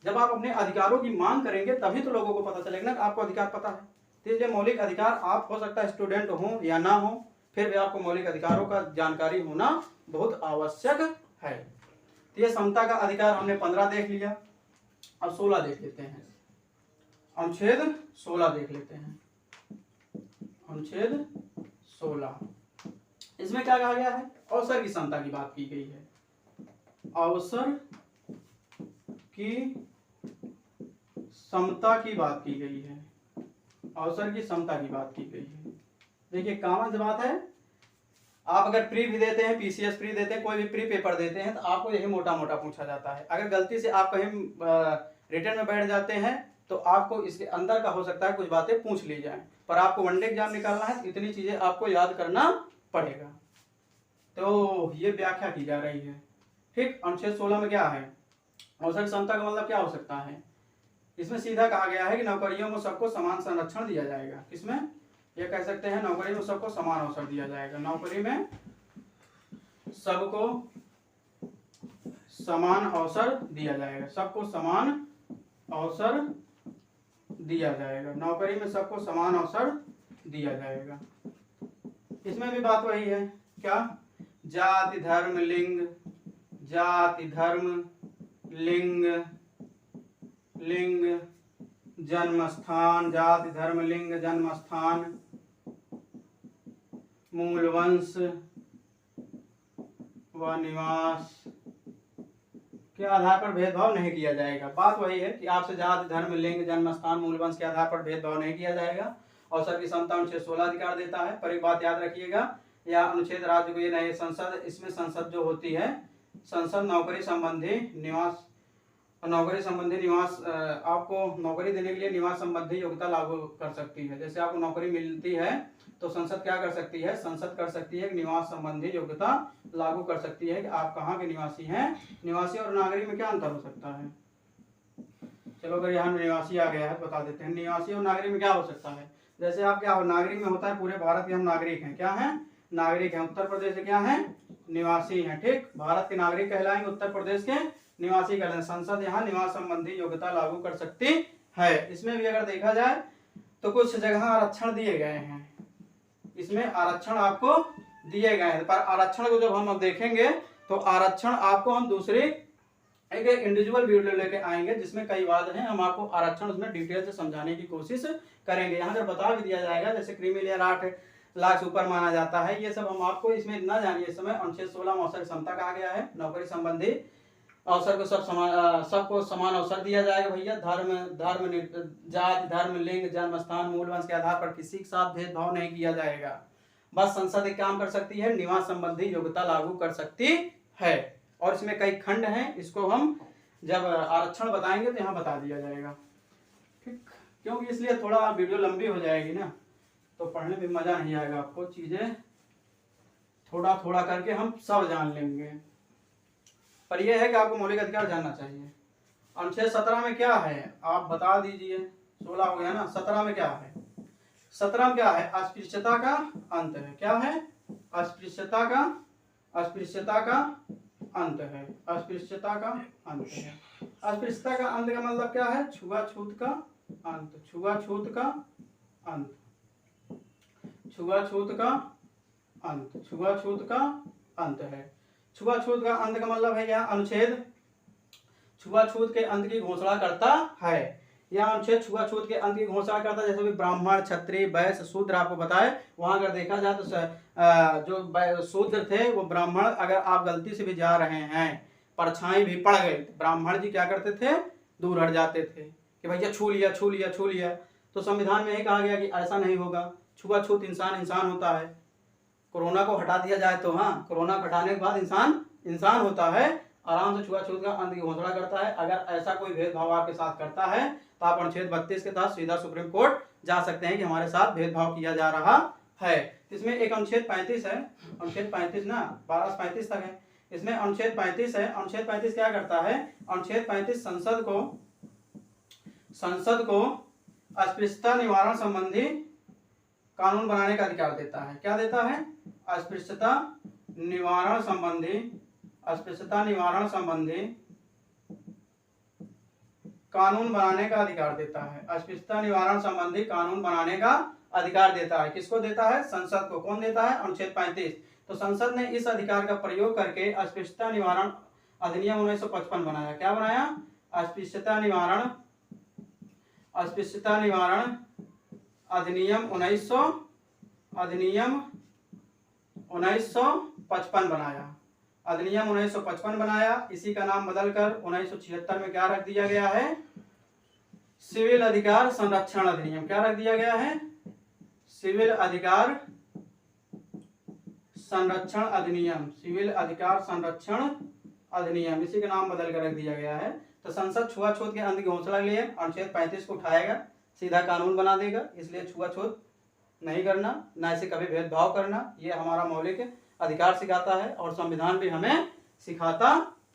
Speaker 1: जब आप अपने अधिकारों की मांग करेंगे तभी तो लोगों को पता चलेगा ना आपको अधिकार पता है। तो इसलिए मौलिक अधिकार, आप हो सकता है स्टूडेंट हो या ना हो, फिर भी आपको मौलिक अधिकारों का जानकारी होना बहुत आवश्यक है। तो ये समता का अधिकार हमने 15 देख लिया, अब 16 देख लेते हैं। अनुच्छेद 16 देख लेते हैं। अनुच्छेद 16, इसमें क्या कहा गया है? अवसर की समता की बात की गई है। अवसर की समता की बात की गई है। अवसर की समता की बात की गई है। देखिए कॉमन सी बात है, आप अगर प्री भी देते हैं, पीसीएस प्री देते हैं, कोई भी प्री पेपर देते हैं तो आपको यही मोटा मोटा पूछा जाता है। अगर गलती से आप कहीं रिटर्न में बैठ जाते हैं तो आपको इसके अंदर का हो सकता है कुछ बातें पूछ ली जाए, पर आपको वनडे एग्जाम निकालना है तो इतनी चीजें आपको याद करना पड़ेगा। तो ये व्याख्या की जा रही है। ठीक, अनुच्छेद 16 में क्या है? अवसर की समता का मतलब क्या हो सकता है? इसमें सीधा कहा गया है कि नौकरियों में सबको समान संरक्षण दिया जाएगा। किसमें? ये कह सकते हैं नौकरी में सबको समान अवसर दिया जाएगा। नौकरी में सबको समान अवसर दिया जाएगा, सबको समान अवसर दिया जाएगा। नौकरी में सबको समान अवसर दिया जाएगा। इसमें भी बात वही है, क्या? जाति, धर्म, लिंग, जाति धर्म लिंग जन्म स्थान, जाति धर्म लिंग जन्म स्थान, मूल वंश व निवास के आधार पर भेदभाव नहीं किया जाएगा। बात वही है कि आपसे जाति धर्म लिंग जन्म स्थान मूल वंश के आधार पर भेदभाव नहीं किया जाएगा। अवसर की समता अनुच्छेद 16 अधिकार देता है। पर एक बात याद रखिएगा, या अनुच्छेद राज्य को ये नहीं, संसद, इसमें संसद जो होती है, संसद नौकरी संबंधी निवास आपको नौकरी देने के लिए निवास संबंधी योग्यता लागू कर सकती है। जैसे आपको नौकरी मिलती है तो संसद क्या कर सकती है, संसद कर सकती है निवास संबंधी योग्यता लागू कर सकती है कि आप कहाँ के निवासी हैं। निवासी और नागरिक में क्या अंतर हो सकता है? चलो अगर यहाँ निवासी आ गया है बता देते हैं। निवासी और नागरिक में क्या हो सकता है? जैसे आप क्या हो, नागरिक में होता है पूरे भारत के हम नागरिक हैं, क्या हैं, नागरिक हैं। उत्तर प्रदेश के क्या हैं, निवासी हैं। ठीक, भारत के नागरिक कहलाएंगे, उत्तर प्रदेश के निवासी कहलाएंगे। संसद यहाँ निवास संबंधी योग्यता लागू कर सकती है। इसमें भी अगर देखा जाए तो कुछ जगह आरक्षण दिए गए हैं, इसमें आरक्षण आपको दिए गए हैं। पर आरक्षण को जब हम अब देखेंगे तो आरक्षण आपको हम दूसरी एक इंडिविजुअल वीडियो लेके आएंगे जिसमें कई बात हैं, हम आपको आरक्षण उसमें डिटेल से समझाने की कोशिश करेंगे। यहाँ पर बता भी दिया जाएगा, जैसे क्रीमी लेयर 8 लाख से ऊपर माना जाता है, ये सब हम आपको इसमें इतना जानिए। इस समय अनुच्छेद 16 में अवसर क्षमता कहा गया है। नौकरी संबंधी अवसर को सबको समान अवसर दिया जाएगा भैया। जाति धर्म लिंग जन्म स्थान मूल वंश के आधार पर किसी के साथ भेदभाव नहीं किया जाएगा। बस संसद एक काम कर सकती है, निवास संबंधी योग्यता लागू कर सकती है। और इसमें कई खंड हैं, इसको हम जब आरक्षण बताएंगे तो यहाँ बता दिया जाएगा। ठीक, क्योंकि इसलिए थोड़ा वीडियो लंबी हो जाएगी ना, तो पढ़ने में मजा नहीं आएगा आपको। चीजें थोड़ा थोड़ा करके हम सब जान लेंगे। पर यह है कि आपको मौलिक अधिकार जानना चाहिए। अनुच्छेद 17 में क्या है आप बता दीजिए। 16 हो गया ना, 17 में क्या है? 17 में क्या है? अस्पृश्यता का अंत है। क्या है? अस्पृश्यता का अंत है। अस्पृश्यता का अंत है। अस्पृश्यता का अंत का मतलब क्या है? छुआछूत का अंत। छुआछूत का अंत। छुआछूत का अंत। छुआछूत का अंत है। छुआछूत का अंत का मतलब है यह अनुच्छेद छुआछूत के अंत की घोषणा करता है। यह अनुच्छेद छुआछूत के अंत की घोषणा करता है। जैसे भी ब्राह्मण क्षत्रिय वैश्य शूद्र आपको बताए, वहां अगर देखा जाए तो जो शूद्र थे वो ब्राह्मण, अगर आप गलती से भी जा रहे हैं, परछाई भी पड़ गई, तो ब्राह्मण जी क्या करते थे? दूर हट जाते थे कि भैया छू लिया छू लिया छू लिया। तो संविधान में यही कहा गया कि ऐसा नहीं होगा। छुआछूत इंसान होता है। कोरोना को हटा दिया जाए तो हाँ, कोरोना को हटाने के बाद इंसान होता है, आराम से छुआछूत का अंत की घोषणा करता है। अगर ऐसा कोई भेदभाव आपके साथ करता है तो आप अनुच्छेद 32 के तहत सीधा सुप्रीम कोर्ट जा सकते हैं कि हमारे साथ भेदभाव किया जा रहा है। इसमें एक अनुच्छेद 35 है, अनुच्छेद 35 ना 12 से 35 तक है। इसमें अनुच्छेद 35 है। अनुच्छेद 35 क्या करता है? अनुच्छेद 35 संसद को अस्पृश्यता निवारण संबंधी कानून बनाने का अधिकार देता है। क्या देता है? अस्पृश्यता निवारण संबंधी कानून बनाने का अधिकार देता है। अस्पृश्यता निवारण संबंधी कानून बनाने का अधिकार देता है। किसको देता है? संसद को। कौन देता है? अनुच्छेद 35। तो संसद ने इस अधिकार का प्रयोग करके अस्पृश्यता निवारण अधिनियम 1955 बनाया। क्या बनाया? अस्पृश्यता निवारण अधिनियम 1955 बनाया। अधिनियम 1955 बनाया। इसी का नाम बदलकर 1976 में क्या रख दिया गया है? सिविल अधिकार संरक्षण अधिनियम। क्या रख दिया गया है? सिविल अधिकार संरक्षण अधिनियम। सिविल अधिकार संरक्षण अधिनियम, इसी का नाम बदल कर रख दिया गया है। तो संसद छुआछूत के अंत की घोषणा के लिए अनुच्छेद 35 को उठाएगा, सीधा कानून बना देगा। इसलिए छुआछूत नहीं करना, ना इसे कभी भेदभाव करना, ये हमारा मौलिक अधिकार सिखाता है और संविधान भी हमें सिखाता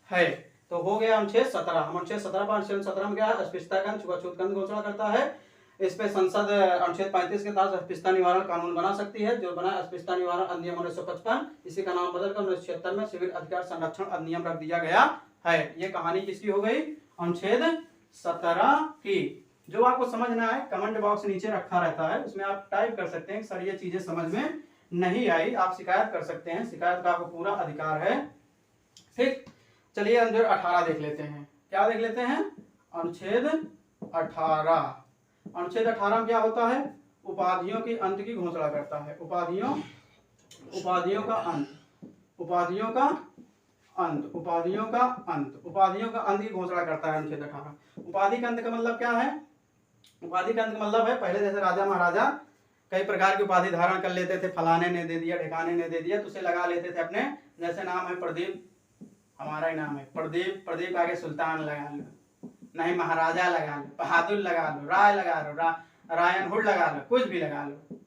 Speaker 1: है। तो हो गया अनुच्छेद 17। हम अनुच्छेद 17 पर, अनुच्छेद 17 में क्या है? अस्पृश्यता का छुआछूत का घोषणा करता है। इस पे संसद अनुच्छेद 35 के तहत अस्पृश्यता निवारण कानून बना सकती है, जो बना अस्पृश्यता निवारण अधिनियम 1955। इसी का नाम बदलकर 1976 में सिविल अधिकार संरक्षण अधिनियम रख दिया गया है। ये कहानी किसकी हो गई? अनुच्छेद 17 की। जो आपको समझ ना आए, कमेंट बॉक्स नीचे रखा रहता है, उसमें आप टाइप कर सकते हैं सर ये चीजें समझ में नहीं आई, आप शिकायत कर सकते हैं। शिकायत का आपको पूरा अधिकार है। ठीक, चलिए अनुच्छेद 18 देख लेते हैं। क्या देख लेते हैं? अनुच्छेद 18। अनुच्छेद 18 में क्या होता है? उपाधियों के अंत की घोषणा करता है। उपाधियों का अंत, उपाधियों का अंत की घोषणा करता है अनुच्छेद 18। उपाधि का अंत का मतलब क्या है? उपाधि का अंत का मतलब है, पहले जैसे राजा महाराजा कई प्रकार की उपाधि धारण कर लेते थे, फलाने ने दे दिया, ढिकाने ने दे दिया, तो उसे लगा लेते थे अपने। जैसे नाम है प्रदीप, हमारा ही नाम है प्रदीप, प्रदीप आगे सुल्तान लगा लो, नहीं महाराजा लगा लो, बहादुर लगा लो, राय लगा लो, रायन हुड लगा लो, कुछ भी लगा लो।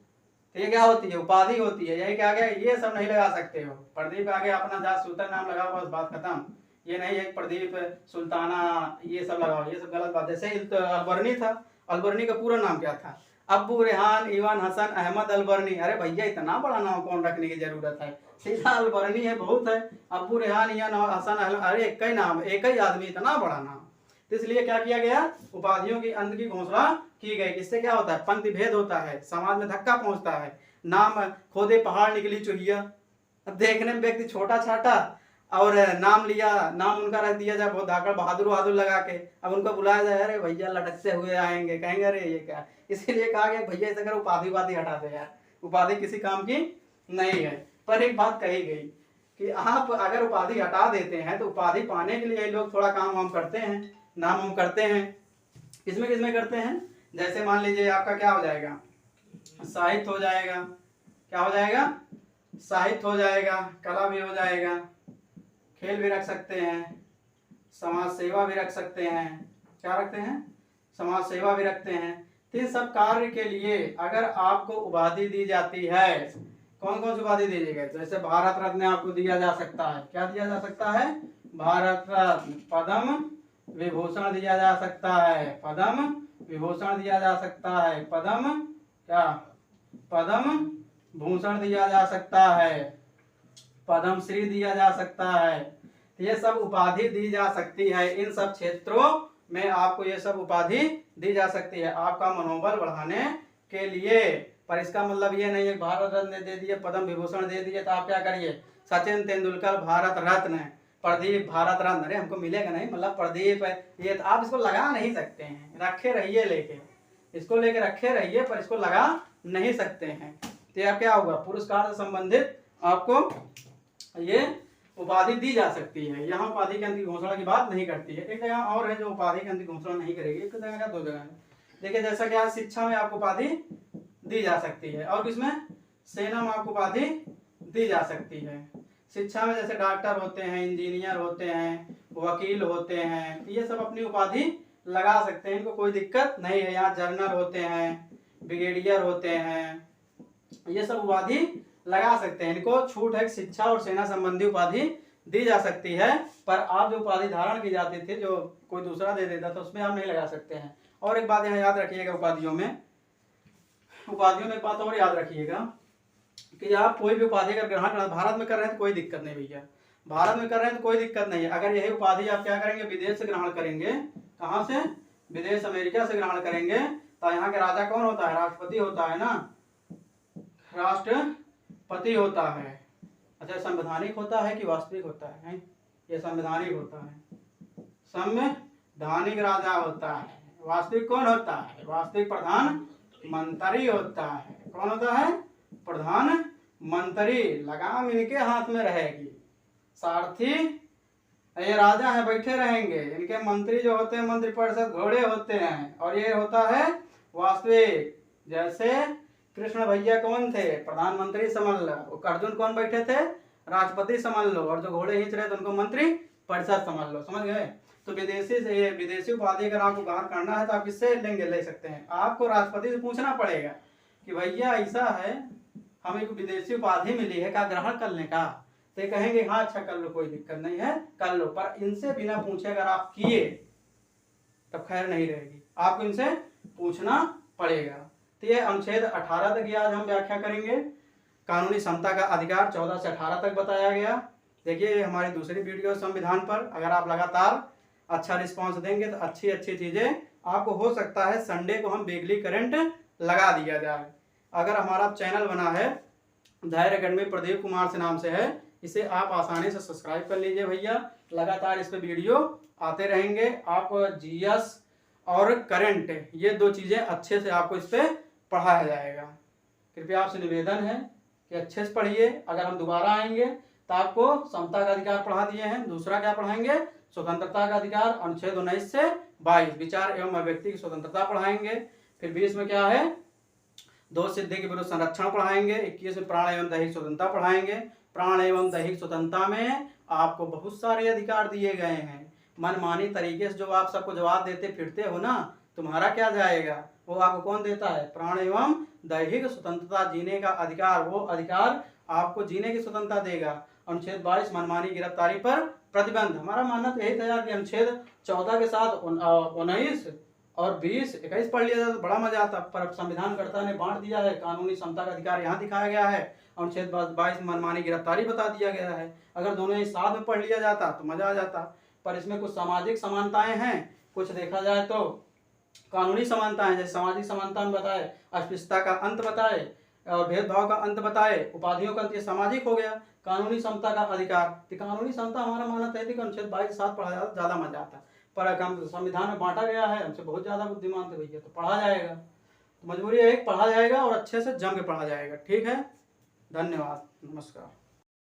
Speaker 1: तो ये क्या होती है? उपाधि होती है। यही क्या गया, ये सब नहीं लगा सकते हो। प्रदीप आगे अपना जात सूत्र नाम लगाओ, बस बात खत्म। ये नहीं है प्रदीप सुल्ताना ये सब लगाओ, ये सब गलत बात। जैसे अलबर्नी था, अलबर्नी का पूरा नाम क्या था? अब्बू रेहान इवान हसन अहमद अलबर्नी। अरे भैया इतना बड़ा नाम कौन रखने की जरूरत है? सीधा अलबर्नी है, बहुत है। अब्बू रेहान इवान हसन, अरे एक ही नाम, एक ही आदमी, इतना बड़ा नाम। तो इसलिए क्या किया गया? उपाधियों की अंत की घोषणा की गई। इससे क्या होता है? पंक्ति भेद होता है, समाज में धक्का पहुंचता है। नाम खोदे पहाड़ निकली चुहिया। अब देखने में व्यक्ति छोटा छाटा और नाम लिया, नाम उनका रख दिया जाए बहुत धाकड़ बहादुर बहादुर लगा के। अब उनको बुलाया जाए, अरे भैया लटकते हुए आएंगे, कहेंगे अरे ये क्या। इसीलिए कहा गया भैया इसे अगर उपाधि हटा दे यार, उपाधि किसी काम की नहीं है। पर एक बात कही गई कि आप अगर उपाधि हटा देते हैं तो उपाधि पाने के लिए लोग थोड़ा काम वाम करते हैं, नाम हम करते हैं। किसमें किसमें करते हैं? जैसे मान लीजिए आपका क्या हो जाएगा? साहित्य हो जाएगा। क्या हो जाएगा? साहित्य हो जाएगा, कला भी हो जाएगा, खेल भी रख सकते हैं, समाज सेवा भी रख सकते हैं। क्या रखते हैं? समाज सेवा भी रखते हैं। तो इन सब कार्य के लिए अगर आपको उपाधि दी जाती है, कौन कौन सी उपाधि दी जाएगी? जैसे भारत रत्न आपको दिया जा सकता है। क्या दिया जा सकता है? भारत रत्न, पद्म विभूषण दिया जा सकता है, पद्म विभूषण दिया जा सकता है, पद्म क्या, पद्म भूषण दिया जा सकता है, पद्म श्री दिया जा सकता है। ये सब उपाधि दी जा सकती है। इन सब क्षेत्रों में आपको ये सब उपाधि दी जा सकती है आपका मनोबल बढ़ाने के लिए। पर इसका मतलब ये नहीं है भारत रत्न दे दिए, पद्म विभूषण दे दिए तो आप क्या करिए? सचिन तेंदुलकर भारत रत्न, प्रदीप भारत रत्न, अरे हमको मिलेगा नहीं, मतलब प्रदीप ये तो आप इसको लगा नहीं सकते हैं। रखे रहिए लेके, इसको लेके रखे रहिए, पर इसको लगा नहीं सकते हैं। तो यह क्या होगा? पुरस्कार से संबंधित आपको ये उपाधि दी जा सकती है। यहाँ उपाधि के अंत की घोषणा की बात नहीं करती है। एक जगह और है जो उपाधि के अंत की घोषणा नहीं करेगी, एक जगह क्या, दो जगह है। देखिए जैसा क्या शिक्षा में आपको उपाधि दी जा सकती है, और किसमें? सेना में आपको उपाधि दी जा सकती है। शिक्षा में जैसे डॉक्टर होते हैं, इंजीनियर होते हैं, वकील होते हैं, ये सब अपनी उपाधि लगा सकते हैं, इनको कोई दिक्कत नहीं है। यहाँ जनरल होते हैं, ब्रिगेडियर होते हैं, ये सब उपाधि लगा सकते हैं। इनको छूट है, शिक्षा और सेना संबंधी उपाधि दी जा सकती है। पर आप जो उपाधि धारण की जाती थी, जो कोई दूसरा दे देता था, उसमें आप नहीं लगा सकते हैं। और एक बात यहाँ याद रखिएगा, उपाधियों में एक बात और याद रखिएगा कि आप कोई भी उपाधि अगर ग्रहण करना, भारत में कर रहे हैं तो कोई दिक्कत नहीं भैया, भारत में कर रहे हैं तो कोई दिक्कत नहीं है। अगर यही उपाधि आप क्या करेंगे? विदेश से ग्रहण करेंगे। कहाँ से? विदेश, अमेरिका से ग्रहण करेंगे। तो यहाँ के राजा कौन होता है? राष्ट्रपति होता है ना, राष्ट्रपति होता है। अच्छा, संवैधानिक होता है कि वास्तविक होता है? ये संवैधानिक होता है, संवैधानिक राजा होता है। वास्तविक कौन होता है? वास्तविक प्रधानमंत्री होता है। कौन होता है? प्रधानमंत्री। लगाम इनके हाथ में रहेगी, सारथी ये राजा है, बैठे रहेंगे। इनके मंत्री जो होते हैं, मंत्रिपरिषद घोड़े होते हैं, और ये होता है वास्तविक। जैसे कृष्ण भैया कौन थे? प्रधानमंत्री समझ लो। अर्जुन कौन बैठे थे? राष्ट्रपति समझ लो। और जो घोड़े खींच रहे थे उनको मंत्री परिषद समझ लो। समझ गए? तो विदेशी उपाधि अगर आपको ग्रहण करना है तो आप किससे ले सकते हैं? आपको राष्ट्रपति से पूछना पड़ेगा कि भैया ऐसा है, हमें एक विदेशी उपाधि मिली है, क्या ग्रहण करने का? तो ये कहेंगे हाँ अच्छा कर लो, कोई दिक्कत नहीं है, कर लो। पर इनसे बिना पूछे अगर आप किए तब खैर नहीं रहेगी, आपको इनसे पूछना पड़ेगा। तो ये अनुच्छेद 18 तक आज हम व्याख्या करेंगे। कानूनी समता का अधिकार 14 से 18 तक बताया गया। देखिए हमारी दूसरी वीडियो संविधान पर, अगर आप लगातार अच्छा रिस्पांस देंगे तो अच्छी अच्छी चीजें आपको हो सकता है संडे को हम वीकली करंट लगा दिया जाए। अगर हमारा चैनल बना है धैर्य एकेडमी प्रदीप कुमार से नाम से है, इसे आप आसानी से सब्सक्राइब कर लीजिए भैया। लगातार इस पे वीडियो आते रहेंगे। आप जीएस और करंट ये दो चीज़ें अच्छे से आपको इस पे पढ़ाया जाएगा। कृपया आपसे निवेदन है कि अच्छे से पढ़िए। अगर हम दोबारा आएंगे तो आपको समता का अधिकार पढ़ा दिए हैं, दूसरा क्या पढ़ाएंगे, स्वतंत्रता का अधिकार, अनुच्छेद 19 से 22 विचार एवं अभिव्यक्ति की स्वतंत्रता पढ़ाएंगे। फिर 20 में क्या है, दो सिद्धि के विरुद्ध संरक्षण पढ़ाएंगे। 21 में प्राण एवं दैहिक स्वतंत्रता पढ़ाएंगे। प्राण एवं दैहिक स्वतंत्रता में आपको बहुत सारे अधिकार दिए गए हैं। मनमानी तरीके से जो आप सबको जवाब देते फिरते हो ना, तुम्हारा क्या जाएगा, वो आपको कौन देता है, प्राण एवं दैहिक स्वतंत्रता, जीने का अधिकार, वो अधिकार आपको जीने की स्वतंत्रता देगा। अनुच्छेद 22 मनमानी गिरफ्तारी पर प्रतिबंध। हमारा मानना तो यही था यार कि अनुच्छेद 14 के साथ 19 और 20 21 पढ़ लिया जाता तो बड़ा मजा आता, पर संविधानकर्ता ने बांट दिया है। कानूनी समता का अधिकार यहाँ दिखाया गया है, अनुच्छेद 22 मनमानी गिरफ्तारी बता दिया गया है। अगर दोनों ही साथ में पढ़ लिया जाता तो मजा आ जाता, पर इसमें कुछ सामाजिक समानताएं हैं, कुछ देखा जाए तो कानूनी समानताएं, जैसे सामाजिक समानता में बताए, अस्पृश्यता का अंत बताए और भेदभाव का अंत बताए, उपाधियों का अंत, ये सामाजिक हो गया। कानूनी समता का अधिकार, तो कानूनी समता हमारा मानना था कि अनुच्छेद 22 के साथ पढ़ा जाता ज्यादा मजा आता, पर हम संविधान में बांटा गया है, हमसे बहुत ज्यादा बुद्धिमान थे भैया, तो पढ़ा जाएगा, तो मजबूरी है, पढ़ा जाएगा और अच्छे से जम के पढ़ा जाएगा। ठीक है, धन्यवाद, नमस्कार।